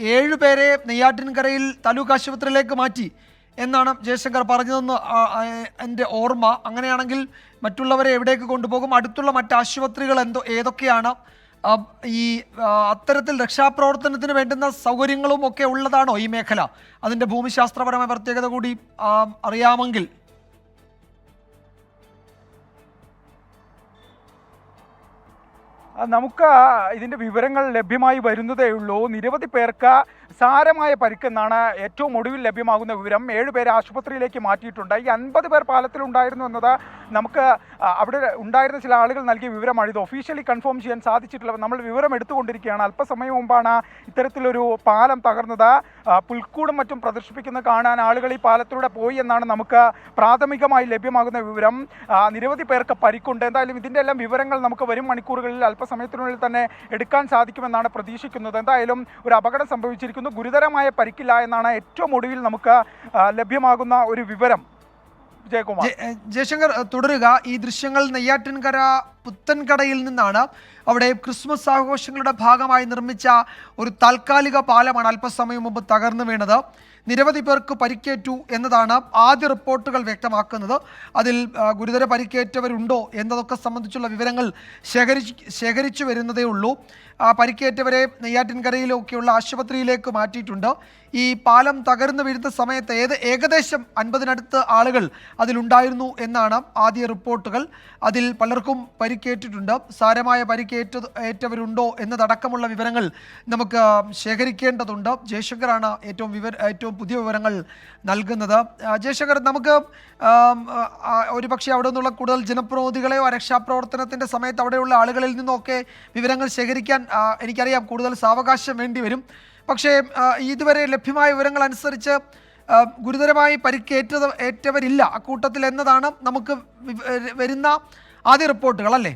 Speaker 1: 7 പേരെ നെയ്യാറ്റിൻകരയിൽ താലൂക്ക് ആശുപത്രിയിലേക്ക് മാറ്റി എന്നാണ് ജയശങ്കർ പറഞ്ഞതെന്ന് എൻ്റെ ഓർമ്മ. അങ്ങനെയാണെങ്കിൽ മറ്റുള്ളവരെ എവിടേക്ക് കൊണ്ടുപോകും? അടുത്തുള്ള മറ്റ് ആശുപത്രികൾ ഏതൊക്കെയാണ്? ഈ അത്തരത്തിൽ രക്ഷാപ്രവർത്തനത്തിന് വേണ്ടുന്ന സൗകര്യങ്ങളും ഒക്കെ ഉള്ളതാണോ ഈ മേഖല? അതിൻ്റെ ഭൂമിശാസ്ത്രപരമായ പ്രത്യേകത കൂടി അറിയാമെങ്കിൽ.
Speaker 19: നമുക്ക് ഇതിൻ്റെ വിവരങ്ങൾ ലഭ്യമായി വരുന്നതേ ഉള്ളൂ. നിരവധി പേർക്ക് സാരമായ പരിക്കെന്നാണ് ഏറ്റവും ഒടുവിൽ ലഭ്യമാകുന്ന വിവരം. 7 പേരെ ആശുപത്രിയിലേക്ക് മാറ്റിയിട്ടുണ്ട്. ഈ 50 പേർ പാലത്തിലുണ്ടായിരുന്നു എന്നത് നമുക്ക് അവിടെ ഉണ്ടായിരുന്ന ചില ആളുകൾ നൽകിയ വിവരമാണ്. ഇത് ഒഫീഷ്യലി കൺഫേം ചെയ്യാൻ സാധിച്ചിട്ടില്ല. നമ്മൾ വിവരം എടുത്തുകൊണ്ടിരിക്കുകയാണ്. അല്പസമയം മുമ്പാണ് ഇത്തരത്തിലൊരു പാലം തകർന്നത്. പുൽക്കൂടും മറ്റും പ്രദർശിപ്പിക്കുന്ന കാണാൻ ആളുകൾ ഈ പാലത്തിലൂടെ പോയി എന്നാണ് നമുക്ക് പ്രാഥമികമായി ലഭ്യമാകുന്ന വിവരം. നിരവധി പേർക്ക് പരിക്കുണ്ട്. എന്തായാലും ഇതിൻ്റെ എല്ലാം വിവരങ്ങൾ നമുക്ക് വരും മണിക്കൂറുകളിൽ അല്പസമയത്തിനുള്ളിൽ തന്നെ എടുക്കാൻ സാധിക്കുമെന്നാണ് പ്രതീക്ഷിക്കുന്നത്. എന്തായാലും ഒരു അപകടം സംഭവിച്ചിരിക്കുന്നു. ഗുരുതരമായ പരിക്കില്ല എന്നാണ് ഏറ്റവും ഒടുവിൽ നമുക്ക് ലഭ്യമാകുന്ന ഒരു വിവരം. ജയകുമാർ.
Speaker 1: ജയശങ്കർ, തുടരുക. ഈ ദൃശ്യങ്ങൾ നെയ്യാറ്റിൻകര പുത്തൻകടയിൽ നിന്നാണ്. അവിടെ ക്രിസ്മസ് ആഘോഷങ്ങളുടെ ഭാഗമായി നിർമ്മിച്ച ഒരു താൽക്കാലിക പാലമാണ് അല്പസമയം മുമ്പ് തകർന്നു വീണത്. നിരവധി പേർക്ക് പരിക്കേറ്റു എന്നതാണ് ആദ്യ റിപ്പോർട്ടുകൾ വ്യക്തമാക്കുന്നത്. അതിൽ ഗുരുതര പരിക്കേറ്റവരുണ്ടോ എന്നതൊക്കെ സംബന്ധിച്ചുള്ള വിവരങ്ങൾ ശേഖരിച്ചു വരുന്നതേ ഉള്ളൂ. പരിക്കേറ്റവരെ നെയ്യാറ്റിൻകരയിലൊക്കെയുള്ള ആശുപത്രിയിലേക്ക് മാറ്റിയിട്ടുണ്ട്. ഈ പാലം തകർന്നു വീഴുന്ന സമയത്ത് ഏകദേശം 50-നടുത്ത് ആളുകൾ അതിലുണ്ടായിരുന്നു എന്നാണ് ആദ്യ റിപ്പോർട്ടുകൾ. അതിൽ പലർക്കും പരിക്കേറ്റിട്ടുണ്ട്. സാരമായ പരിക്കേറ്റവരുണ്ടോ എന്നതടക്കമുള്ള വിവരങ്ങൾ നമുക്ക് ശേഖരിക്കേണ്ടതുണ്ട്. ജയശങ്കറാണ് ഏറ്റവും പുതിയ വിവരങ്ങൾ നൽകുന്നത്. ജയശങ്കർ, നമുക്ക് ഒരുപക്ഷെ അവിടെ നിന്നുള്ള കൂടുതൽ ജനപ്രതിനിധികളെയോ രക്ഷാപ്രവർത്തനത്തിൻ്റെ സമയത്ത് അവിടെയുള്ള ആളുകളിൽ നിന്നൊക്കെ വിവരങ്ങൾ ശേഖരിക്കാൻ എനിക്കറിയാം കൂടുതൽ സാവകാശം വേണ്ടി വരും. പക്ഷേ ഇതുവരെ ലഭ്യമായ വിവരങ്ങൾ അനുസരിച്ച് ഗുരുതരമായി പരിക്കേറ്റവരില്ല അക്കൂട്ടത്തിൽ എന്നതാണ് നമുക്ക് വരുന്ന ആദ്യ റിപ്പോർട്ടുകൾ, അല്ലേ?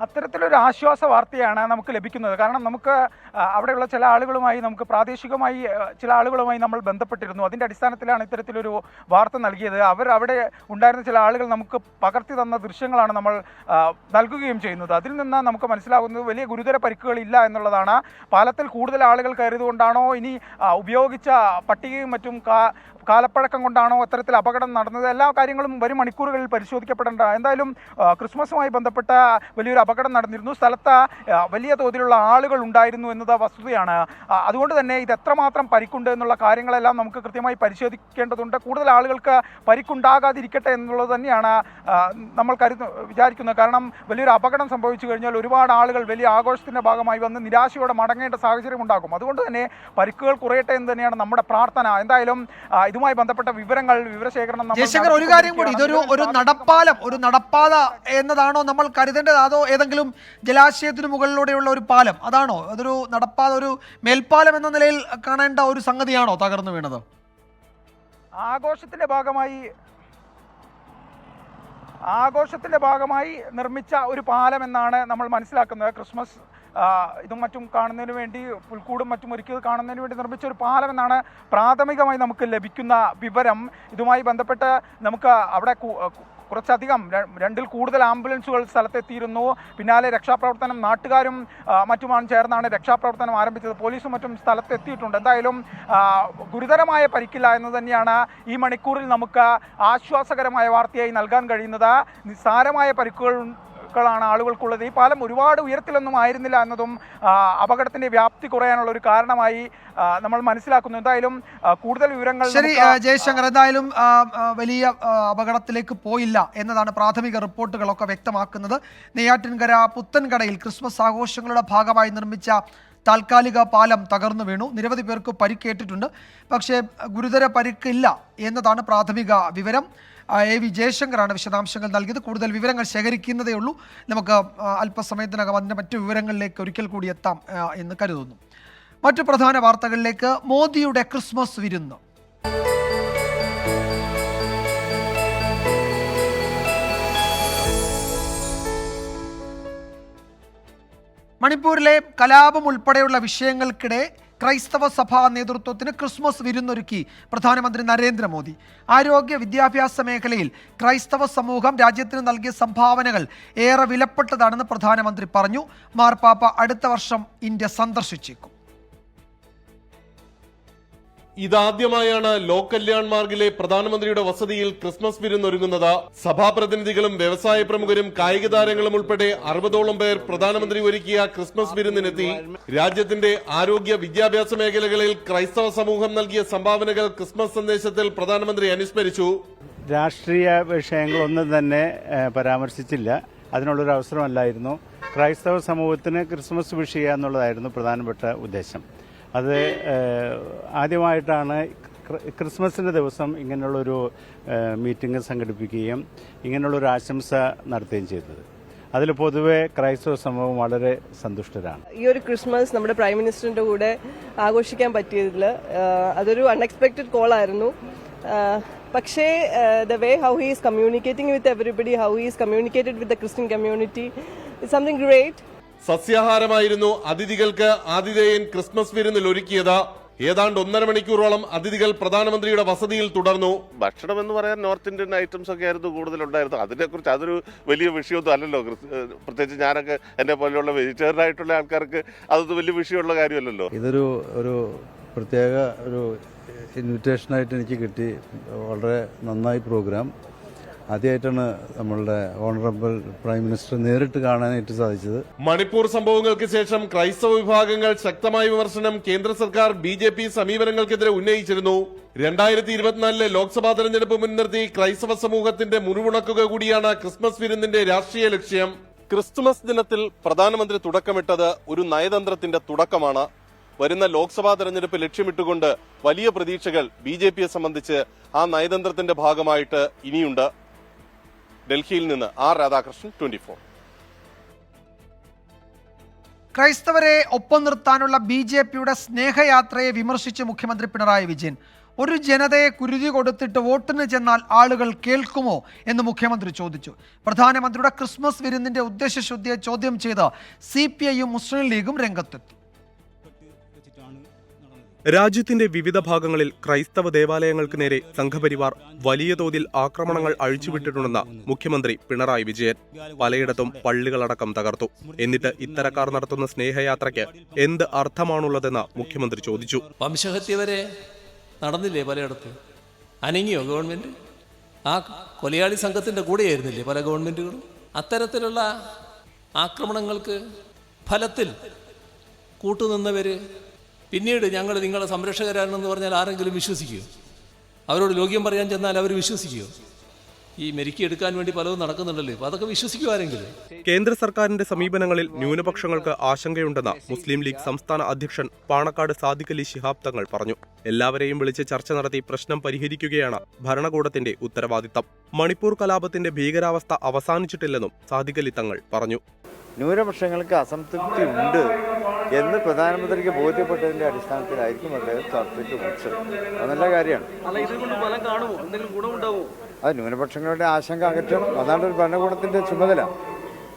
Speaker 19: അത്തരത്തിലൊരു ആശ്വാസ വാർത്തയാണ് നമുക്ക് ലഭിക്കുന്നത്. കാരണം നമുക്ക് അവിടെയുള്ള ചില ആളുകളുമായി നമുക്ക് പ്രാദേശികമായി ചില ആളുകളുമായി നമ്മൾ ബന്ധപ്പെട്ടിരുന്നു. അതിൻ്റെ അടിസ്ഥാനത്തിലാണ് ഇത്തരത്തിലൊരു വാർത്ത നൽകിയത്. അവിടെ ഉണ്ടായിരുന്ന ചില ആളുകൾ നമുക്ക് പകർത്തി തന്ന ദൃശ്യങ്ങളാണ് നമ്മൾ നൽകുകയും ചെയ്യുന്നത്. അതിൽ നിന്ന് നമുക്ക് മനസ്സിലാകുന്നത് വലിയ ഗുരുതര പരിക്കുകളില്ല എന്നുള്ളതാണ്. പാലത്തിൽ കൂടുതൽ ആളുകൾ കയറിയതുകൊണ്ടാണോ ഇനി ഉപയോഗിച്ച പട്ടികയും മറ്റും കാലപ്പഴക്കം കൊണ്ടാണോ അത്തരത്തിൽ അപകടം നടന്നത്, എല്ലാ കാര്യങ്ങളും വരും മണിക്കൂറുകളിൽ പരിശോധിക്കപ്പെടേണ്ട. എന്തായാലും ക്രിസ്മസുമായി ബന്ധപ്പെട്ട വലിയൊരു അപകടം നടന്നിരുന്നു. സ്ഥലത്ത് വലിയ തോതിലുള്ള ആളുകൾ ഉണ്ടായിരുന്നു എന്നത് വസ്തുതയാണ്. അതുകൊണ്ട് തന്നെ ഇത് എത്രമാത്രം പരിക്കുണ്ട് എന്നുള്ള കാര്യങ്ങളെല്ലാം നമുക്ക് കൃത്യമായി പരിശോധിക്കേണ്ടതുണ്ട്. കൂടുതൽ ആളുകൾക്ക് പരിക്കുണ്ടാകാതിരിക്കട്ടെ എന്നുള്ളത് തന്നെയാണ് നമ്മൾ വിചാരിക്കുന്നത്. കാരണം വലിയൊരു അപകടം സംഭവിച്ചു കഴിഞ്ഞാൽ ഒരുപാട് ആളുകൾ വലിയ ആഘോഷത്തിൻ്റെ ഭാഗമായി വന്ന് നിരാശയോടെ മടങ്ങേണ്ട സാഹചര്യം ഉണ്ടാകും. അതുകൊണ്ട് തന്നെ പരിക്കുകൾ കുറയട്ടെ എന്ന് തന്നെയാണ് നമ്മുടെ പ്രാർത്ഥന. എന്തായാലും ഇതുമായി ബന്ധപ്പെട്ട വിവരശേഖരണം.
Speaker 1: ജയശങ്കർ, ഒരു കാര്യം കൂടി, ഒരു നടപ്പാത എന്നതാണോ നമ്മൾ കരുതേണ്ടത്, അതോ ഏതെങ്കിലും ജലാശയത്തിന് മുകളിലൂടെയുള്ള ഒരു പാലം, അതാണോ അതൊരു നടപ്പാത, ഒരു മേൽപ്പാലം എന്ന നിലയിൽ കാണേണ്ട ഒരു സംഗതിയാണോ തകർന്നു വീണത്?
Speaker 19: ആഘോഷത്തിന്റെ ഭാഗമായി നിർമ്മിച്ച ഒരു പാലം എന്നാണ് നമ്മൾ മനസ്സിലാക്കുന്നത്. ക്രിസ്മസ് ഇതും മറ്റും കാണുന്നതിന് വേണ്ടി, പുൽക്കൂടും മറ്റും ഒരുക്കിയത് കാണുന്നതിന് വേണ്ടി നിർമ്മിച്ച ഒരു പാലം എന്നാണ് പ്രാഥമികമായി നമുക്ക് ലഭിക്കുന്ന വിവരം. ഇതുമായി ബന്ധപ്പെട്ട് നമുക്ക് അവിടെ കുറച്ചധികം 2ൽ കൂടുതൽ ആംബുലൻസുകൾ സ്ഥലത്തെത്തിയിരുന്നു. പിന്നാലെ രക്ഷാപ്രവർത്തനം നാട്ടുകാരും മറ്റുമാണ് ചേർന്നാണ് രക്ഷാപ്രവർത്തനം ആരംഭിച്ചത്. പോലീസും മറ്റും സ്ഥലത്തെത്തിയിട്ടുണ്ട്. എന്തായാലും ഗുരുതരമായ പരിക്കില്ല എന്ന് തന്നെയാണ് ഈ മണിക്കൂറിൽ നമുക്ക് ആശ്വാസകരമായ വാർത്തയായി നൽകാൻ കഴിയുന്നത്. നിസ്സാരമായ പരിക്കുകളാണ് ആളുകൾക്കുള്ളത്. ഈ പാലം ഒരുപാട് ഉയരത്തിലൊന്നും ആയിരുന്നില്ല എന്നതും അപകടത്തിന്റെ വ്യാപ്തി കുറയാനുള്ള ഒരു കാരണമായി നമ്മൾ മനസ്സിലാക്കുന്നു. എന്തായാലും കൂടുതൽ വിവരങ്ങൾ.
Speaker 1: ശരി ജയശങ്കർ, എന്തായാലും വലിയ അപകടത്തിലേക്ക് പോയില്ല എന്നതാണ് പ്രാഥമിക റിപ്പോർട്ടുകളൊക്കെ വ്യക്തമാക്കുന്നത്. നെയ്യാറ്റിൻകര പുത്തൻകടയിൽ ക്രിസ്മസ് ആഘോഷങ്ങളുടെ ഭാഗമായി നിർമ്മിച്ച താൽക്കാലിക പാലം തകർന്നു വീണു. നിരവധി പേർക്ക് പരിക്കേറ്റിട്ടുണ്ട്. പക്ഷേ ഗുരുതര പരിക്കില്ല എന്നതാണ് പ്രാഥമിക വിവരം. AV ജയശങ്കറാണ് വിശദാംശങ്ങൾ നൽകിയത്. കൂടുതൽ വിവരങ്ങൾ ശേഖരിക്കുന്നതേ ഉള്ളൂ. നമുക്ക് അല്പസമയത്തിനകം അതിൻ്റെ മറ്റു വിവരങ്ങളിലേക്ക് ഒരിക്കൽ കൂടി എത്താം എന്ന് കരുതുന്നു. മറ്റു പ്രധാന വാർത്തകളിലേക്ക്. മോദിയുടെ ക്രിസ്മസ് വിരുന്ന്. മണിപ്പൂരിലെ കലാപം ഉൾപ്പെടെയുള്ള വിഷയങ്ങൾക്കിടെ ക്രൈസ്തവ സഭാ നേതൃത്വത്തിന് ക്രിസ്മസ് വിരുന്നൊരുക്കി പ്രധാനമന്ത്രി നരേന്ദ്രമോദി. ആരോഗ്യ വിദ്യാഭ്യാസ മേഖലയിൽ ക്രൈസ്തവ സമൂഹം രാജ്യത്തിന് നൽകിയ സംഭാവനകൾ ഏറെ വിലപ്പെട്ടതാണെന്ന് പ്രധാനമന്ത്രി പറഞ്ഞു. മാർപ്പാപ്പ അടുത്ത വർഷം ഇന്ത്യ സന്ദർശിച്ചേക്കും.
Speaker 20: ഇതാദ്യമായാണ് ലോക് കല്യാൺ മാർഗിലെ പ്രധാനമന്ത്രിയുടെ വസതിയിൽ ക്രിസ്മസ് വിരുന്നൊരുങ്ങുന്നത്. സഭാപ്രതിനിധികളും വ്യവസായ പ്രമുഖരും കായിക താരങ്ങളും ഉൾപ്പെടെ 60ഓളം പേർ പ്രധാനമന്ത്രി ഒരുക്കിയ ക്രിസ്മസ് വിരുന്നിനെത്തി. രാജ്യത്തിന്റെ ആരോഗ്യ വിദ്യാഭ്യാസ മേഖലകളിൽ ക്രൈസ്തവ സമൂഹം നൽകിയ സംഭാവനകൾ ക്രിസ്മസ് സന്ദേശത്തിൽ പ്രധാനമന്ത്രി അനുസ്മരിച്ചു.
Speaker 21: രാഷ്ട്രീയ വിഷയങ്ങളൊന്നും തന്നെ പരാമർശിച്ചില്ല. അതിനുള്ളൊരു അവസരമല്ലായിരുന്നു. ക്രൈസ്തവ സമൂഹത്തിന് ക്രിസ്മസ് വിഷ് ചെയ്യുക എന്നുള്ളതായിരുന്നു പ്രധാനപ്പെട്ട ഉദ്ദേശം. അത് ആദ്യമായിട്ടാണ് ക്രിസ്മസിൻ്റെ ദിവസം ഇങ്ങനെയുള്ളൊരു മീറ്റിംഗ് സംഘടിപ്പിക്കുകയും ഇങ്ങനെയുള്ളൊരു ആശംസ നടത്തുകയും ചെയ്തത്. അതിൽ പൊതുവെ ക്രൈസ്തവ സമൂഹം വളരെ സന്തുഷ്ടരാണ്.
Speaker 22: ഈ ഒരു ക്രിസ്മസ് നമ്മുടെ പ്രൈം മിനിസ്റ്ററിന്റെ കൂടെ ആഘോഷിക്കാൻ പറ്റിയതിൽ അതൊരു അൺഎക്സ്പെക്റ്റഡ് കോൾ ആയിരുന്നു. പക്ഷേ the way how he is communicating with everybody, how he is communicated with the Christian community is something great.
Speaker 20: സസ്യാഹാരമായിരുന്നു അതിഥികൾക്ക് ആതിഥേയൻ ക്രിസ്മസ് വിരുന്നിൽ ഒരുക്കിയത്. ഏതാണ്ട് 1.5 മണിക്കൂറോളം അതിഥികൾ പ്രധാനമന്ത്രിയുടെ വസതിയിൽ തുടർന്നു.
Speaker 23: ഭക്ഷണം എന്ന് പറയാൻ നോർത്ത് ഇന്ത്യൻ ഐറ്റംസ് ഒക്കെ ആയിരുന്നു കൂടുതലുണ്ടായിരുന്നു. അതിനെക്കുറിച്ച് അതൊരു വലിയ വിഷയമൊന്നും അല്ലല്ലോ. പ്രത്യേകിച്ച് ഞാനൊക്കെ എന്നെ പോലെയുള്ള വെജിറ്റേറിയൻ ആയിട്ടുള്ള ആൾക്കാർക്ക് അതൊന്നും വലിയ വിഷയമുള്ള കാര്യമല്ലല്ലോ.
Speaker 24: ഇതൊരു പ്രത്യേക ഒരു ഇൻവിറ്റേഷനായിട്ട് എനിക്ക് കിട്ടി. വളരെ നന്നായി പ്രോഗ്രാം.
Speaker 21: ആദ്യമായിട്ടാണ് നമ്മളുടെ ഓണറബിൾ പ്രൈം മിനിസ്റ്റർ നേരിട്ട് കാണാനായിട്ട് സാധിച്ചത്.
Speaker 20: മണിപ്പൂർ സംഭവങ്ങൾക്ക് ശേഷം ക്രൈസ്തവ വിഭാഗങ്ങൾ ശക്തമായ വിമർശനം കേന്ദ്ര സർക്കാർ BJP സമീപനങ്ങൾക്കെതിരെ ഉന്നയിച്ചിരുന്നു. 2024 ലോക്സഭാ തെരഞ്ഞെടുപ്പ് മുൻനിർത്തി ക്രൈസ്തവ സമൂഹത്തിന്റെ മുറിവുണക്കുക കൂടിയാണ് ക്രിസ്മസ് വിരുന്നിന്റെ രാഷ്ട്രീയ ലക്ഷ്യം. ക്രിസ്തുമസ് ദിനത്തിൽ പ്രധാനമന്ത്രി തുടക്കമിട്ടത് ഒരു നയതന്ത്രത്തിന്റെ തുടക്കമാണ്. വരുന്ന ലോക്സഭാ തെരഞ്ഞെടുപ്പ് ലക്ഷ്യമിട്ടുകൊണ്ട് വലിയ പ്രതീക്ഷകൾ BJPയെ സംബന്ധിച്ച് ആ നയതന്ത്രത്തിന്റെ ഭാഗമായിട്ട് ഇനിയുണ്ട്. ഡൽഹിയിൽ നിന്ന് R. രാധാകൃഷ്ണൻ, 24.
Speaker 1: ക്രൈസ്തവരെ ഒപ്പം നിർത്താനുള്ള BJPയുടെ സ്നേഹയാത്രയെ വിമർശിച്ച് മുഖ്യമന്ത്രി പിണറായി വിജയൻ. ഒരു ജനതയെ കുരുതി കൊടുത്തിട്ട് വോട്ടിന് ചെന്നാൽ ആളുകൾ കേൾക്കുമോ എന്ന് മുഖ്യമന്ത്രി ചോദിച്ചു. പ്രധാനമന്ത്രിയുടെ ക്രിസ്മസ് വിരുന്നിന്റെ ഉദ്ദേശശുദ്ധിയെ ചോദ്യം ചെയ്ത് CPIയും മുസ്ലിം ലീഗും രംഗത്തെത്തി.
Speaker 6: രാജ്യത്തിന്റെ വിവിധ ഭാഗങ്ങളിൽ ക്രൈസ്തവ ദേവാലയങ്ങൾക്ക് നേരെ സംഘപരിവാർ വലിയ തോതിൽ ആക്രമണങ്ങൾ അഴിച്ചുവിട്ടിട്ടുണ്ടെന്ന് മുഖ്യമന്ത്രി പിണറായി വിജയൻ. പലയിടത്തും പള്ളികളടക്കം തകർത്തു. എന്നിട്ട് ഇത്തരക്കാർ നടത്തുന്ന സ്നേഹയാത്രയ്ക്ക് എന്ത് അർത്ഥമാണുള്ളതെന്ന് മുഖ്യമന്ത്രി ചോദിച്ചു.
Speaker 5: വംശഹത്യ വരെ നടന്നില്ലേ പലയിടത്ത്? അനങ്ങിയോ ഗവൺമെന്റ്? ആ കൊലയാളി സംഘത്തിന്റെ കൂടെയായിരുന്നില്ലേ പല ഗവൺമെന്റുകളും? അത്തരത്തിലുള്ള ആക്രമണങ്ങൾക്ക് ഫലത്തിൽ കൂട്ടുനിന്നവര് പിന്നീട് ഞങ്ങൾ നിങ്ങളെ സംരക്ഷകരാണെന്ന് പറഞ്ഞാൽ ആരെങ്കിലും വിശ്വസിക്കുമോ? അവരോട് ലോക്യം പറയാൻ ചെന്നാൽ അവർ വിശ്വസിക്കുമോ? ഈ മെരുക്കിയെടുക്കാൻ വേണ്ടി പലതും നടക്കുന്നുണ്ടല്ലോ, അപ്പോൾ അതൊക്കെ വിശ്വസിക്കുമോ ആരെങ്കിലും?
Speaker 6: കേന്ദ്ര സർക്കാരിന്റെ സമീപനങ്ങളിൽ ന്യൂനപക്ഷങ്ങൾക്ക് ആശങ്കയുണ്ടെന്ന് മുസ്ലിം ലീഗ് സംസ്ഥാന അധ്യക്ഷൻ പാണക്കാട് സാദിഖ് അലി ശിഹാബ് തങ്ങൾ പറഞ്ഞു. എല്ലാവരെയും വിളിച്ച് ചർച്ച നടത്തി പ്രശ്നം പരിഹരിക്കുകയാണ് ഭരണകൂടത്തിന്റെ ഉത്തരവാദിത്തം. മണിപ്പൂർ കലാപത്തിന്റെ ഭീകരാവസ്ഥ അവസാനിച്ചിട്ടില്ലെന്നും സാദിഖ് അലി തങ്ങൾ പറഞ്ഞു.
Speaker 2: ന്യൂനപക്ഷങ്ങൾക്ക് അസംതൃപ്തി ഉണ്ട് എന്ന് പ്രധാനമന്ത്രിക്ക് ബോധ്യപ്പെട്ടതിന്റെ അടിസ്ഥാനത്തിലായിരിക്കും അദ്ദേഹം ചർച്ചയ്ക്ക് വിളിച്ചത്. അത് നല്ല കാര്യമാണ്. അത് ന്യൂനപക്ഷങ്ങളുടെ ആശങ്ക അകറ്റണം. അതാണ് ഒരു ഭരണകൂടത്തിന്റെ ചുമതല.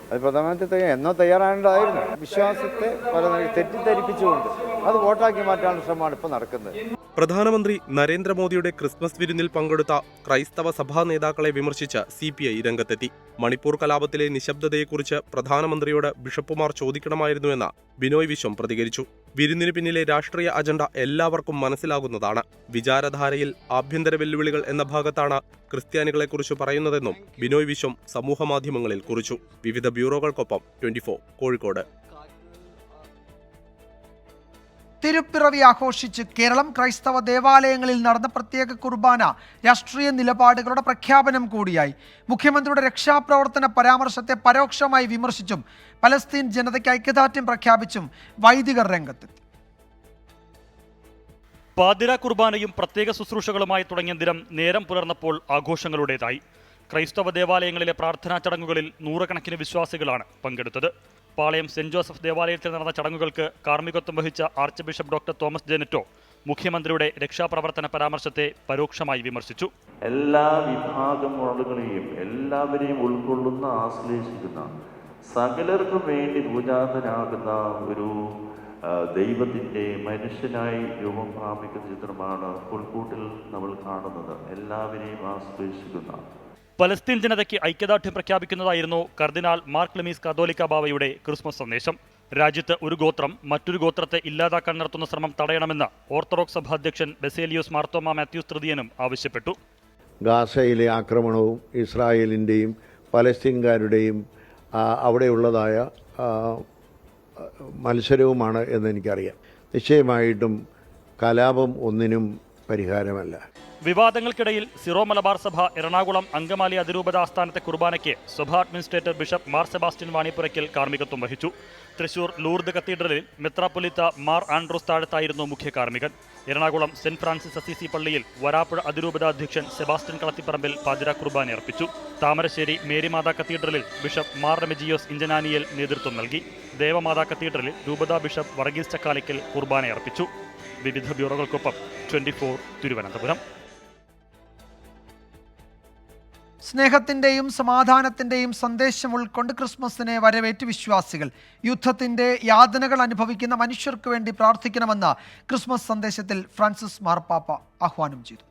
Speaker 2: അത് പ്രധാനമന്ത്രി എന്നോ തയ്യാറാകേണ്ടതായിരുന്നു. വിശ്വാസത്തെ പല തെറ്റിദ്ധരിപ്പിച്ചുകൊണ്ട് അത് വോട്ടാക്കി മാറ്റാനുള്ള ശ്രമമാണ് ഇപ്പോൾ നടക്കുന്നത്.
Speaker 6: പ്രധാനമന്ത്രി നരേന്ദ്രമോദിയുടെ ക്രിസ്മസ് വിരുന്നിൽ പങ്കെടുത്ത ക്രൈസ്തവ സഭാ നേതാക്കളെ വിമർശിച്ച് CPI രംഗത്തെത്തി. മണിപ്പൂർ കലാപത്തിലെ നിശബ്ദതയെക്കുറിച്ച് പ്രധാനമന്ത്രിയോട് ബിഷപ്പുമാർ ചോദിക്കണമായിരുന്നുവെന്ന് ബിനോയ് വിശ്വം പ്രതികരിച്ചു. വിരുന്നിന് പിന്നിലെ രാഷ്ട്രീയ അജണ്ട എല്ലാവർക്കും മനസ്സിലാകുന്നതാണ്. വിചാരധാരയിൽ ആഭ്യന്തര വെല്ലുവിളികൾ എന്ന ഭാഗത്താണ് ക്രിസ്ത്യാനികളെക്കുറിച്ച് പറയുന്നതെന്നും ബിനോയ് വിശ്വം സമൂഹമാധ്യമങ്ങളിൽ കുറിച്ചു. വിവിധ ബ്യൂറോകൾക്കൊപ്പം 24 കോഴിക്കോട്.
Speaker 1: തിരുപ്പിറവി ആഘോഷിച്ച് കേരളം. ക്രൈസ്തവ ദേവാലയങ്ങളിൽ നടന്ന പ്രത്യേക കുർബാന രാഷ്ട്രീയ നിലപാടുകളുടെ പ്രഖ്യാപനം കൂടിയായി. മുഖ്യമന്ത്രിയുടെ രക്ഷാപ്രവർത്തന പരാമർശത്തെ പരോക്ഷമായി വിമർശിച്ചും പലസ്തീൻ ജനതയ്ക്ക് ഐക്യദാർഢ്യം പ്രഖ്യാപിച്ചും വൈദികർ രംഗത്തെത്തി.
Speaker 3: പാതിര കുർബാനയും പ്രത്യേക ശുശ്രൂഷകളുമായി തുടങ്ങിയ ദിനം നേരം പുലർന്നപ്പോൾ ആഘോഷങ്ങളുടേതായി. ക്രൈസ്തവ ദേവാലയങ്ങളിലെ പ്രാർത്ഥനാ ചടങ്ങുകളിൽ നൂറുകണക്കിന് വിശ്വാസികളാണ് പങ്കെടുത്തത്. പാളയം സെന്റ് ജോസഫ് ദേവാലയത്തിൽ നടന്ന ചടങ്ങുകൾക്ക് കാർമ്മികത്വം വഹിച്ച ആർച്ച് ബിഷപ്പ് ഡോക്ടർ തോമസ് ജെനറ്റോ മുഖ്യമന്ത്രിയുടെ രക്ഷാപ്രവർത്തന പരാമർശത്തെ പരോക്ഷമായി വിമർശിച്ചു.
Speaker 4: എല്ലാ വിഭാഗം ആളുകളെയും എല്ലാവരെയും ഉൾക്കൊള്ളുന്ന ആശ്ലേഷിക്കുന്ന സകലർക്കും വേണ്ടി പൂജാതനാകുന്ന ഒരു ദൈവത്തിൻ്റെ മനുഷ്യനായി രൂപം പ്രാപിക്കുന്ന ചിത്രമാണ് പുൽക്കൂട്ടിൽ നമ്മൾ കാണുന്നത്. എല്ലാവരെയും ആശ്ലേഷിക്കുന്ന
Speaker 3: പലസ്തീൻ ജനതയ്ക്ക് ഐക്യദാർഢ്യം പ്രഖ്യാപിക്കുന്നതായിരുന്നു കർദിനാൾ മാർ ക്ലെമീസ് കാതോലിക്ക ബാവയുടെ ക്രിസ്മസ് സന്ദേശം. രാജ്യത്ത് ഒരു ഗോത്രം മറ്റൊരു ഗോത്രത്തെ ഇല്ലാതാക്കാൻ നടത്തുന്ന ശ്രമം തടയണമെന്ന് ഓർത്തഡോക്സ് സഭ അധ്യക്ഷൻ ബസേലിയോസ് മാർത്തോമ മാത്യൂസ് തൃതീയനും ആവശ്യപ്പെട്ടു.
Speaker 24: ഗാസയിലെ ആക്രമണവും ഇസ്രായേലിൻ്റെയും പലസ്തീൻകാരുടെയും അവിടെയുള്ളതായ മത്സരവുമാണ് എന്നെനിക്കറിയാം. നിശ്ചയമായിട്ടും കലാപം ഒന്നിനും പരിഹാരമല്ല.
Speaker 3: വിവാദങ്ങൾക്കിടയിൽ സിറോ മലബാർ സഭ എറണാകുളം അങ്കമാലി അതിരൂപത ആസ്ഥാനത്തെ കുർബാനയ്ക്ക് സഭാ administrator bishop Mar Sebastian Vanipurackal കാർമ്മികത്വം വഹിച്ചു. തൃശൂർ ലൂർദ് കത്തീഡ്രലിൽ മെത്രാപ്പൊലീത്ത മാർ ആൻഡ്രോസ് താഴത്തായിരുന്നു മുഖ്യ കാർമ്മികൻ. എറണാകുളം സെന്റ് ഫ്രാൻസിസ് അസീസി പള്ളിയിൽ വരാപ്പുഴ അതിരൂപത അധ്യക്ഷൻ സെബാസ്റ്റ്യൻ കളത്തിപ്പറമ്പിൽ പാതിര കുർബാന അർപ്പിച്ചു. താമരശ്ശേരി മേരിമാതാ കത്തീഡ്രലിൽ ബിഷപ്പ് മാർ റെമിജിയോസ് ഇഞ്ചനാനിയൽ നേതൃത്വം നൽകി. ദേവമാതാ കത്തീഡ്രലിൽ രൂപതാ ബിഷപ്പ് വർഗീസ് ചക്കാലിക്കൽ കുർബാന അർപ്പിച്ചു. വിവിധ ബ്യൂറോകൾക്കൊപ്പം 24 തിരുവനന്തപുരം.
Speaker 1: സ്നേഹത്തിൻ്റെയും സമാധാനത്തിൻ്റെയും സന്ദേശം ഉൾക്കൊണ്ട് ക്രിസ്മസിനെ വരവേറ്റ് വിശ്വാസികൾ. യുദ്ധത്തിൻ്റെ യാതനകൾ അനുഭവിക്കുന്ന മനുഷ്യർക്ക് വേണ്ടി പ്രാർത്ഥിക്കണമെന്ന് ക്രിസ്മസ് സന്ദേശത്തിൽ ഫ്രാൻസിസ് മാർപ്പാപ്പ ആഹ്വാനം ചെയ്തു.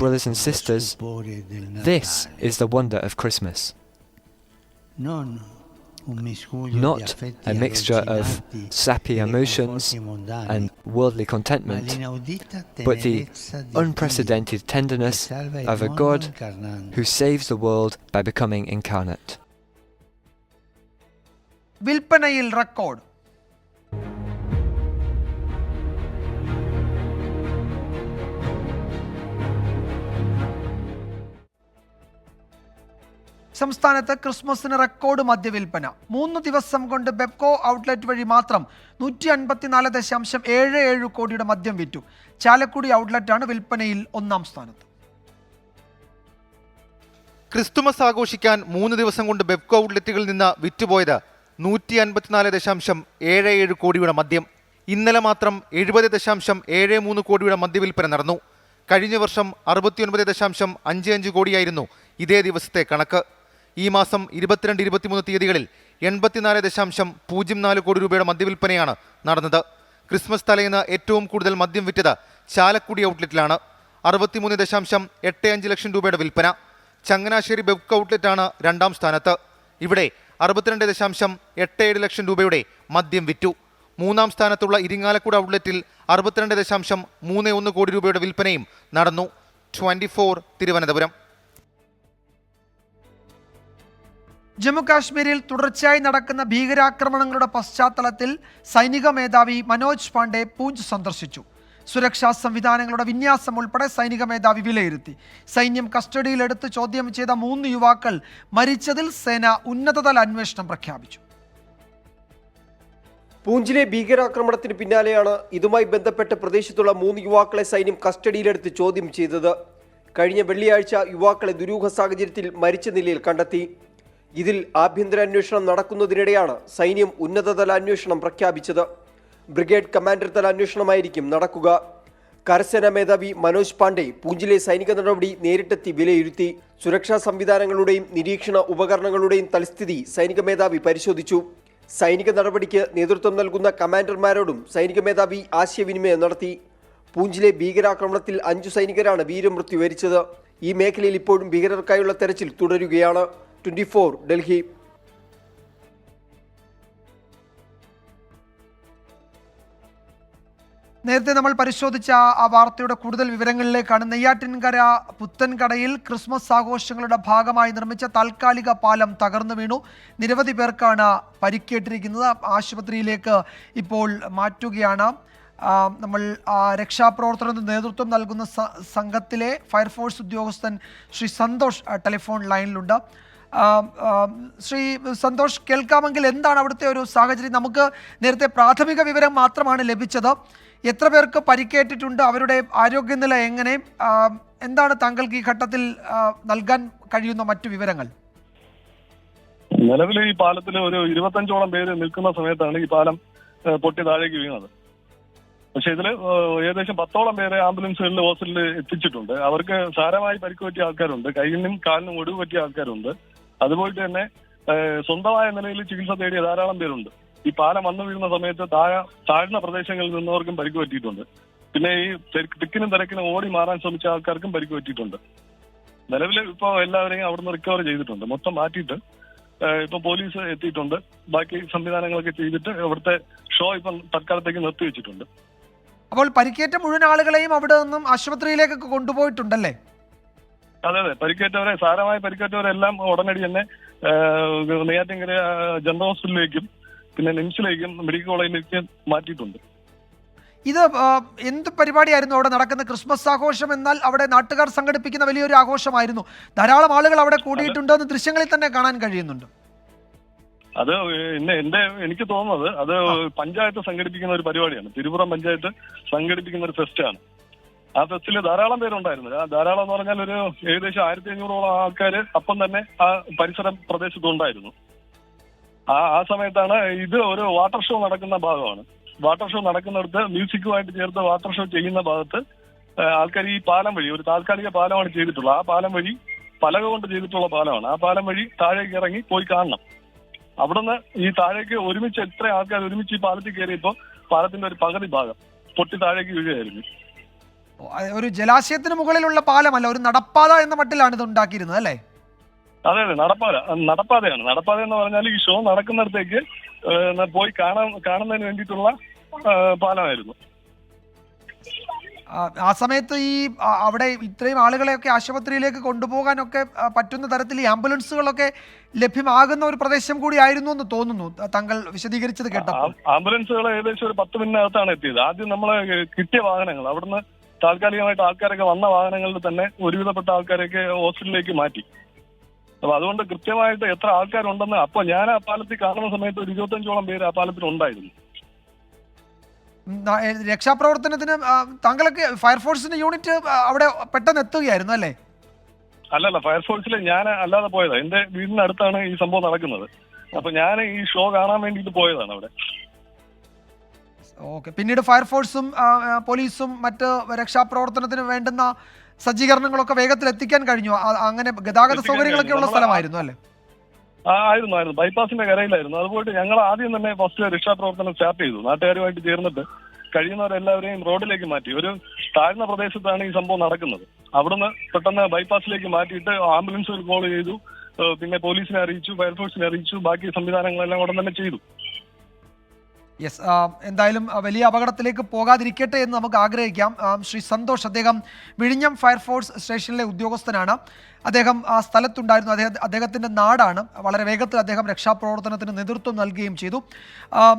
Speaker 25: Brothers and sisters, this is the wonder of Christmas.
Speaker 7: not a mixture of sappy emotions and worldly contentment, but the unprecedented tenderness of a God who saves the world by becoming incarnate.
Speaker 1: വിൽപ്പനയിൽ റെക്കോർഡ്. സംസ്ഥാനത്ത് ക്രിസ്മസിന് റെക്കോർഡ് മദ്യവിൽപ്പന. 3 ദിവസം കൊണ്ട് ബെപ്കോ ഔട്ട്ലെറ്റ് വഴി മാത്രം 154.77 കോടിയുടെ മദ്യം വിറ്റു. ചാലക്കുടി ഔട്ട്ലെറ്റാണ് വിൽപ്പനയിൽ 1ാം സ്ഥാനത്ത്.
Speaker 8: ക്രിസ്തുമസ് ആഘോഷിക്കാൻ 3 ദിവസം കൊണ്ട് ബെപ്കോ ഔട്ട്ലെറ്റുകളിൽ നിന്ന് വിറ്റുപോയത് 154.77 കോടിയുടെ മദ്യം. ഇന്നലെ മാത്രം 70.73 കോടിയുടെ മദ്യവിൽപ്പന നടന്നു. കഴിഞ്ഞ വർഷം 69.55 കോടിയായിരുന്നു ഇതേ ദിവസത്തെ കണക്ക്. ഈ മാസം 22-23 തീയതികളിൽ 84.04 കോടി രൂപയുടെ മദ്യവിൽപ്പനയാണ് നടന്നത്. ക്രിസ്മസ് തലേന്ന് ഏറ്റവും കൂടുതൽ മദ്യം വിറ്റത് ചാലക്കുടി ഔട്ട്ലെറ്റിലാണ്. 63.85 ലക്ഷം രൂപയുടെ വിൽപ്പന. ചങ്ങനാശ്ശേരി ബെപ്കോ ഔട്ട്ലെറ്റാണ് 2ാം സ്ഥാനത്ത്. ഇവിടെ 62.87 ലക്ഷം രൂപയുടെ മദ്യം വിറ്റു. 3ാം സ്ഥാനത്തുള്ള ഇരിങ്ങാലക്കുട ഔട്ട്ലെറ്റിൽ 62.31 കോടി രൂപയുടെ വിൽപ്പനയും നടന്നു. 24 തിരുവനന്തപുരം.
Speaker 1: ജമ്മു കാശ്മീരിൽ തുടർച്ചയായി നടക്കുന്ന ഭീകരാക്രമണങ്ങളുടെ പശ്ചാത്തലത്തിൽ സൈനിക മേധാവി മനോജ് പാണ്ഡെ പൂഞ്ച് സന്ദർശിച്ചു. സുരക്ഷാ സംവിധാനങ്ങളുടെ വിന്യാസം ഉൾപ്പെടെ സൈനിക മേധാവി വിലയിരുത്തി. സൈന്യം കസ്റ്റഡിയിലെടുത്ത് ചോദ്യം ചെയ്ത 3 യുവാക്കൾ മരിച്ചതിൽ സേന ഉന്നതതല അന്വേഷണം പ്രഖ്യാപിച്ചു.
Speaker 13: പൂഞ്ചിലെ ഭീകരാക്രമണത്തിന് പിന്നാലെയാണ് ഇതുമായി ബന്ധപ്പെട്ട് പ്രദേശത്തുള്ള 3 യുവാക്കളെ സൈന്യം കസ്റ്റഡിയിലെടുത്ത് ചോദ്യം ചെയ്തത്. കഴിഞ്ഞ വെള്ളിയാഴ്ച യുവാക്കളെ ദുരൂഹ സാഹചര്യത്തിൽ മരിച്ച നിലയിൽ കണ്ടെത്തി. ഇതിൽ ആഭ്യന്തര അന്വേഷണം നടക്കുന്നതിനിടെയാണ് സൈന്യം ഉന്നതതല അന്വേഷണം പ്രഖ്യാപിച്ചത്. ബ്രിഗേഡ് കമാൻഡർ തല അന്വേഷണമായിരിക്കും നടക്കുക. കരസേനാ മേധാവി മനോജ് പാണ്ഡെ പൂഞ്ചിലെ സൈനിക നടപടി നേരിട്ടെത്തി വിലയിരുത്തി. സുരക്ഷാ സംവിധാനങ്ങളുടെയും നിരീക്ഷണ ഉപകരണങ്ങളുടെയും തൽസ്ഥിതി സൈനിക മേധാവി പരിശോധിച്ചു. സൈനിക നടപടിക്ക് നേതൃത്വം നൽകുന്ന കമാൻഡർമാരോടും സൈനിക മേധാവി ആശയവിനിമയം നടത്തി. പൂഞ്ചിലെ ഭീകരാക്രമണത്തിൽ 5 സൈനികരാണ് വീരമൃത്യു വരിച്ചത്. ഈ മേഖലയിൽ ഇപ്പോഴും ഭീകരർക്കായുള്ള തെരച്ചിൽ തുടരുകയാണ്. 24 ഡൽഹി.
Speaker 1: നേരത്തെ നമ്മൾ പരിശോധിച്ച ആ വാർത്തയുടെ കൂടുതൽ വിവരങ്ങളിലേക്കാണ്. നെയ്യാറ്റിൻകര പുത്തൻകടയിൽ ക്രിസ്മസ് ആഘോഷങ്ങളുടെ ഭാഗമായി നിർമ്മിച്ച താൽക്കാലിക പാലം തകർന്നു വീണു. നിരവധി പേർക്കാണ് പരിക്കേറ്റിരിക്കുന്നത്. ആശുപത്രിയിലേക്ക് ഇപ്പോൾ മാറ്റുകയാണ്. നമ്മൾ രക്ഷാപ്രവർത്തനത്തിന് നേതൃത്വം നൽകുന്ന സംഘത്തിലെ ഫയർഫോഴ്സ് ഉദ്യോഗസ്ഥൻ ശ്രീ സന്തോഷ് ടെലിഫോൺ ലൈനിലുണ്ട്. ശ്രീ സന്തോഷ്, കേൾക്കാമെങ്കിൽ എന്താണ് അവിടുത്തെ ഒരു സാഹചര്യം? നമുക്ക് നേരത്തെ പ്രാഥമിക വിവരം മാത്രമാണ് ലഭിച്ചത്. എത്ര പേർക്ക് പരിക്കേറ്റിട്ടുണ്ട്? അവരുടെ ആരോഗ്യനില എങ്ങനെ? എന്താണ് താങ്കൾക്ക് ഈ ഘട്ടത്തിൽ നൽകാൻ കഴിയുന്ന മറ്റു വിവരങ്ങൾ?
Speaker 10: നിലവിൽ ഈ പാലത്തിൽ ഒരു 25ഓളം പേര് നിൽക്കുന്ന സമയത്താണ് ഈ പാലം പൊട്ടി താഴേക്ക് വീണത്. പക്ഷെ ഇതിൽ ഏകദേശം 10ഓളം പേരെ ആംബുലൻസുകളിൽ ഹോസ്പിറ്റലിൽ എത്തിച്ചിട്ടുണ്ട്. അവർക്ക് സാരമായി പരിക്ക് പറ്റിയ ആൾക്കാരുണ്ട്. കൈയിനും കാലിനും ഒടിവ് പറ്റിയ ആൾക്കാരുണ്ട്. അതുപോലെ തന്നെ സ്വന്തമായ നിലയിൽ ചികിത്സ തേടിയ ധാരാളം പേരുണ്ട്. ഈ പാലം വന്നു വീഴുന്ന സമയത്ത് താഴ്ന്ന പ്രദേശങ്ങളിൽ നിന്നവർക്കും പരിക്ക് പറ്റിയിട്ടുണ്ട്. പിന്നെ ഈ തിക്കിനും തിരക്കിനും ഓടി മാറാൻ ശ്രമിച്ച ആൾക്കാർക്കും പരിക്ക് പറ്റിയിട്ടുണ്ട്. നിലവിൽ ഇപ്പോൾ എല്ലാവരെയും അവിടുന്ന് റിക്കവർ ചെയ്തിട്ടുണ്ട്. മൊത്തം മാറ്റിയിട്ട് ഇപ്പൊ പോലീസ് എത്തിയിട്ടുണ്ട്. ബാക്കി സംവിധാനങ്ങളൊക്കെ ചെയ്തിട്ട് ഇവിടുത്തെ ഷോ ഇപ്പം തൽക്കാലത്തേക്ക് നിർത്തിവെച്ചിട്ടുണ്ട്.
Speaker 1: അപ്പോൾ പരിക്കേറ്റ മുഴുവൻ ആളുകളെയും അവിടെ നിന്നും ആശുപത്രിയിലേക്കൊക്കെ കൊണ്ടുപോയിട്ടുണ്ടല്ലേ?
Speaker 10: അതെ, പരിക്കേറ്റവരെ, സാരമായി പരിക്കേറ്റവരെല്ലാം ഉടനടി തന്നെ നെയ്യാറ്റിൻകര ജനറൽ ഹോസ്പിറ്റലിലേക്കും പിന്നെ നിംസിലേക്കും മെഡിക്കൽ കോളേജിലേക്കും മാറ്റിയിട്ടുണ്ട്.
Speaker 1: ഇത് എന്ത് പരിപാടിയായിരുന്നു അവിടെ നടക്കുന്ന? ക്രിസ്മസ് ആഘോഷം എന്നാൽ അവിടെ നാട്ടുകാർ സംഘടിപ്പിക്കുന്ന വലിയൊരു ആഘോഷമായിരുന്നു. ധാരാളം ആളുകൾ അവിടെ കൂടിയിട്ടുണ്ടെന്ന് ദൃശ്യങ്ങളിൽ തന്നെ കാണാൻ കഴിയുന്നുണ്ട്.
Speaker 10: അത് എനിക്ക് തോന്നുന്നത് അത് പഞ്ചായത്ത് സംഘടിപ്പിക്കുന്ന ഒരു പരിപാടിയാണ്. തിരുപുറം പഞ്ചായത്ത് സംഘടിപ്പിക്കുന്ന ഒരു ഫെസ്റ്റാണ്. ആ ഫെസ്റ്റിൽ ധാരാളം പേരുണ്ടായിരുന്നു. ധാരാളം എന്ന് പറഞ്ഞാൽ ഒരു ഏകദേശം 1500ഓളം ആൾക്കാർ അപ്പം തന്നെ ആ പരിസര പ്രദേശത്തുണ്ടായിരുന്നു. ആ സമയത്താണ് ഇത് ഒരു വാട്ടർ ഷോ നടക്കുന്ന ഭാഗമാണ്. വാട്ടർ ഷോ നടക്കുന്നിടത്ത് മ്യൂസിക്കുമായിട്ട് ചേർത്ത് വാട്ടർ ഷോ ചെയ്യുന്ന ഭാഗത്ത് ആൾക്കാർ ഈ പാലം വഴി, ഒരു താൽക്കാലിക പാലമാണ് ചെയ്തിട്ടുള്ളത്. ആ പാലം വഴി പലക കൊണ്ട് ചെയ്തിട്ടുള്ള പാലമാണ്. ആ പാലം വഴി താഴേക്ക് ഇറങ്ങി പോയി കാണണം. അവിടുന്ന് ഈ താഴേക്ക് ഒരുമിച്ച് എത്ര ആൾക്കാർ ഒരുമിച്ച് ഈ പാലത്തിൽ കയറിയപ്പോൾ പാലത്തിന്റെ ഒരു പകുതി ഭാഗം പൊട്ടി താഴേക്ക് വീഴുകയായിരുന്നു.
Speaker 1: ഒരു ജലാശയത്തിന് മുകളിലുള്ള പാലമല്ല, ഒരു നടപ്പാത എന്ന മട്ടിലാണ് ഇത് ഉണ്ടാക്കിയിരുന്നത് അല്ലേ?
Speaker 10: അതെ നടപ്പാതയാണ്. നടപ്പാത എന്ന് പറഞ്ഞാൽ ഈ ഷോ നടക്കുന്നിടത്തേക്ക് പോയി കാണുന്നതിന് വേണ്ടിയിട്ടുള്ള പാലമായിരുന്നു.
Speaker 1: ആ സമയത്ത് ഈ അവിടെ ഇത്രയും ആളുകളെയൊക്കെ ആശുപത്രിയിലേക്ക് കൊണ്ടുപോകാനൊക്കെ പറ്റുന്ന തരത്തിൽ ഈ ആംബുലൻസുകളൊക്കെ ലഭ്യമാകുന്ന ഒരു പ്രദേശം കൂടി ആയിരുന്നു എന്ന് തോന്നുന്നു താങ്കൾ വിശദീകരിച്ചത് കേട്ടപ്പോൾ.
Speaker 10: ആംബുലൻസുകൾ ഏകദേശം ഒരു 10 മിനിറ്റിനകത്താണ് എത്തിയത്. ആദ്യം നമ്മൾ കിട്ടിയ വാഹനങ്ങൾ അവിടുന്ന് താൽക്കാലികമായിട്ട് ആൾക്കാരൊക്കെ വന്ന വാഹനങ്ങളിൽ തന്നെ ഒരുവിധപ്പെട്ട ആൾക്കാരെയൊക്കെ ഹോസ്പിറ്റലിലേക്ക് മാറ്റി. അപ്പൊ അതുകൊണ്ട് കൃത്യമായിട്ട് എത്ര ആൾക്കാരുണ്ടെന്ന് അപ്പോൾ ഞാൻ ആ പാലത്തിൽ കാണുന്ന സമയത്ത് ഒരു 25ഓളം പേര് ആ പാലത്തിൽ ഉണ്ടായിരുന്നു.
Speaker 1: രക്ഷാപ്രവർത്തനത്തിന് താങ്കളൊക്കെ ഫയർഫോഴ്സിന്റെ യൂണിറ്റ് അവിടെ പെട്ടെന്ന് എത്തുകയായിരുന്നു അല്ലേ?
Speaker 10: അല്ലല്ല, ഫയർഫോഴ്സിൽ ഞാൻ അല്ലാതെ പോയതാ. എന്റെ വീടിനടുത്താണ് ഈ സംഭവം നടക്കുന്നത്. അപ്പൊ ഞാൻ ഈ ഷോ കാണാൻ വേണ്ടിയിട്ട് പോയതാണ് അവിടെ.
Speaker 1: ഓക്കെ. പിന്നീട് ഫയർഫോഴ്സും പോലീസും മറ്റ് രക്ഷാപ്രവർത്തനത്തിന് വേണ്ടുന്ന സജ്ജീകരണങ്ങളൊക്കെ വേഗത്തിൽ എത്തിക്കാൻ കഴിഞ്ഞു. അങ്ങനെ ഗതാഗത സൗകര്യങ്ങളൊക്കെ ഉള്ള സ്ഥലമായിരുന്നു അല്ലേ?
Speaker 10: ആയിരുന്നു. ബൈപ്പാസിന്റെ കരയിലായിരുന്നു. അതുപോലെ ഞങ്ങൾ ആദ്യം തന്നെ ഫസ്റ്റ് രക്ഷാപ്രവർത്തനം സ്റ്റാർട്ട് ചെയ്തു. നാട്ടുകാരുമായിട്ട് ചേർന്നിട്ട് കഴിയുന്നവരെല്ലാവരെയും റോഡിലേക്ക് മാറ്റി. ഒരു താഴ്ന്ന പ്രദേശത്താണ് ഈ സംഭവം നടക്കുന്നത്. അവിടുന്ന് പെട്ടെന്ന് ബൈപ്പാസിലേക്ക് മാറ്റിയിട്ട് ആംബുലൻസുകൾ കോൾ ചെയ്തു, പിന്നെ പോലീസിനെ അറിയിച്ചു, ഫയർഫോഴ്സിനെ അറിയിച്ചു, ബാക്കി സംവിധാനങ്ങളെല്ലാം ഉടൻ തന്നെ ചെയ്തു.
Speaker 1: യെസ്, എന്തായാലും വലിയ അപകടത്തിലേക്ക് പോകാതിരിക്കട്ടെ എന്ന് നമുക്ക് ആഗ്രഹിക്കാം. ശ്രീ സന്തോഷ്, അദ്ദേഹം വിഴിഞ്ഞം ഫയർഫോഴ്സ് സ്റ്റേഷനിലെ ഉദ്യോഗസ്ഥനാണ്. അദ്ദേഹം ആ സ്ഥലത്തുണ്ടായിരുന്നു. അദ്ദേഹത്തിൻ്റെ നാടാണ്. വളരെ വേഗത്തിൽ അദ്ദേഹം രക്ഷാപ്രവർത്തനത്തിന് നേതൃത്വം നൽകുകയും ചെയ്തു.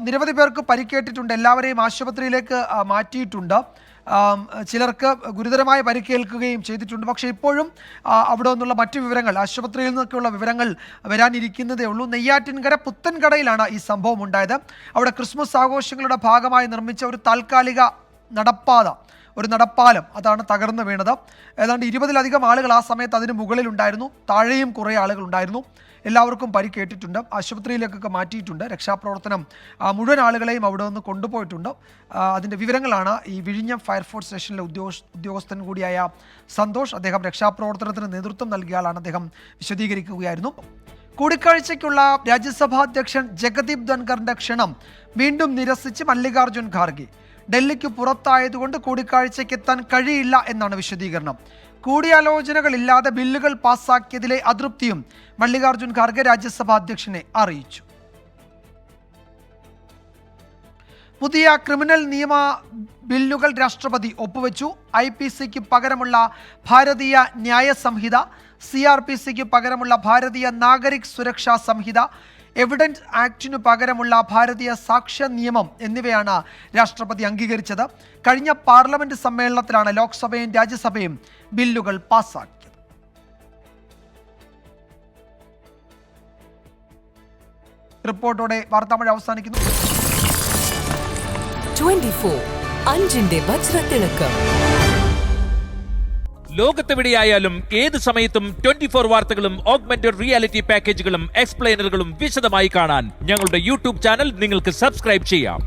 Speaker 1: നിരവധി പേർക്ക് പരിക്കേറ്റിട്ടുണ്ട്. എല്ലാവരെയും ആശുപത്രിയിലേക്ക് മാറ്റിയിട്ടുണ്ട്. ചിലർക്ക് ഗുരുതരമായ പരിക്കേൽക്കുകയും ചെയ്തിട്ടുണ്ട്. പക്ഷേ ഇപ്പോഴും അവിടെ നിന്നുള്ള മറ്റു വിവരങ്ങൾ, ആശുപത്രിയിൽ നിന്നൊക്കെയുള്ള വിവരങ്ങൾ വരാനിരിക്കുന്നതേ ഉള്ളൂ. നെയ്യാറ്റിൻകര പുത്തൻകടയിലാണ് ഈ സംഭവം ഉണ്ടായത്. അവിടെ ക്രിസ്മസ് ആഘോഷങ്ങളുടെ ഭാഗമായി നിർമ്മിച്ച ഒരു താൽക്കാലിക നടപ്പാലം അതാണ് തകർന്നു വീണത്. ഏതാണ്ട് 20-ലധികം ആളുകൾ ആ സമയത്ത് അതിന് മുകളിലുണ്ടായിരുന്നു. താഴെയും കുറേ ആളുകൾ ഉണ്ടായിരുന്നു. എല്ലാവർക്കും പരിക്കേറ്റിട്ടുണ്ട്. ആശുപത്രിയിലേക്കൊക്കെ മാറ്റിയിട്ടുണ്ട്. രക്ഷാപ്രവർത്തനം മുഴുവൻ ആളുകളെയും അവിടെ നിന്ന് കൊണ്ടുപോയിട്ടുണ്ട്. അതിൻ്റെ വിവരങ്ങളാണ് ഈ വിഴിഞ്ഞം ഫയർഫോഴ്സ് സ്റ്റേഷനിലെ ഉദ്യോഗസ്ഥൻ കൂടിയായ സന്തോഷ്, അദ്ദേഹം രക്ഷാപ്രവർത്തനത്തിന് നേതൃത്വം നൽകിയ ആളാണ്, അദ്ദേഹം വിശദീകരിക്കുകയായിരുന്നു. കൂടിക്കാഴ്ചയ്ക്കുള്ള രാജ്യസഭാ അധ്യക്ഷൻ ജഗദീപ് ധൻഖറിന്റെ ക്ഷണം വീണ്ടും നിരസിച്ച് മല്ലികാർജ്ജുൻ ഖാർഗെ. ഡൽഹിക്ക് പുറത്തായതുകൊണ്ട് കൂടിക്കാഴ്ചയ്ക്ക് എത്താൻ കഴിയില്ല എന്നാണ് വിശദീകരണം. കൂടിയാലോചനകളില്ലാതെ ബില്ലുകൾ പാസാക്കിയതിലെ അതൃപ്തിയും മല്ലികാർജ്ജുൻ ഖാർഗെ രാജ്യസഭാ അധ്യക്ഷനെ അറിയിച്ചു. പുതിയ ക്രിമിനൽ നിയമ ബില്ലുകൾ രാഷ്ട്രപതി ഒപ്പുവെച്ചു. IPCക്ക് പകരമുള്ള ഭാരതീയ ന്യായ സംഹിത, CRPCക്ക് പകരമുള്ള ഭാരതീയ നാഗരിക് സുരക്ഷാ സംഹിത, എവിഡൻസ് ആക്ടിനു പകരമുള്ള ഭാരതീയ സാക്ഷ്യ നിയമം എന്നിവയാണ് രാഷ്ട്രപതി അംഗീകരിച്ചത്. കഴിഞ്ഞ പാർലമെന്റ് സമ്മേളനത്തിലാണ് ലോക്സഭയും രാജ്യസഭയും ബില്ലുകൾ പാസാക്കിയത്. റിപ്പോർട്ടോടെ വാർത്താമഴ അവസാനിക്കുന്നു.
Speaker 9: 24 അഞ്ചിന്റെ വജ്രത്തിളക്കം.
Speaker 11: ലോകത്തെവിടെയായാലും ഏത് സമയത്തും 24 വാർത്തകളും ഓഗ്മെന്റഡ് റിയാലിറ്റി പാക്കേജുകളും എക്സ്പ്ലെയിനറുകളും വിശദമായി കാണാൻ ഞങ്ങളുടെ യൂട്യൂബ് ചാനൽ നിങ്ങൾക്ക് സബ്സ്ക്രൈബ് ചെയ്യാം.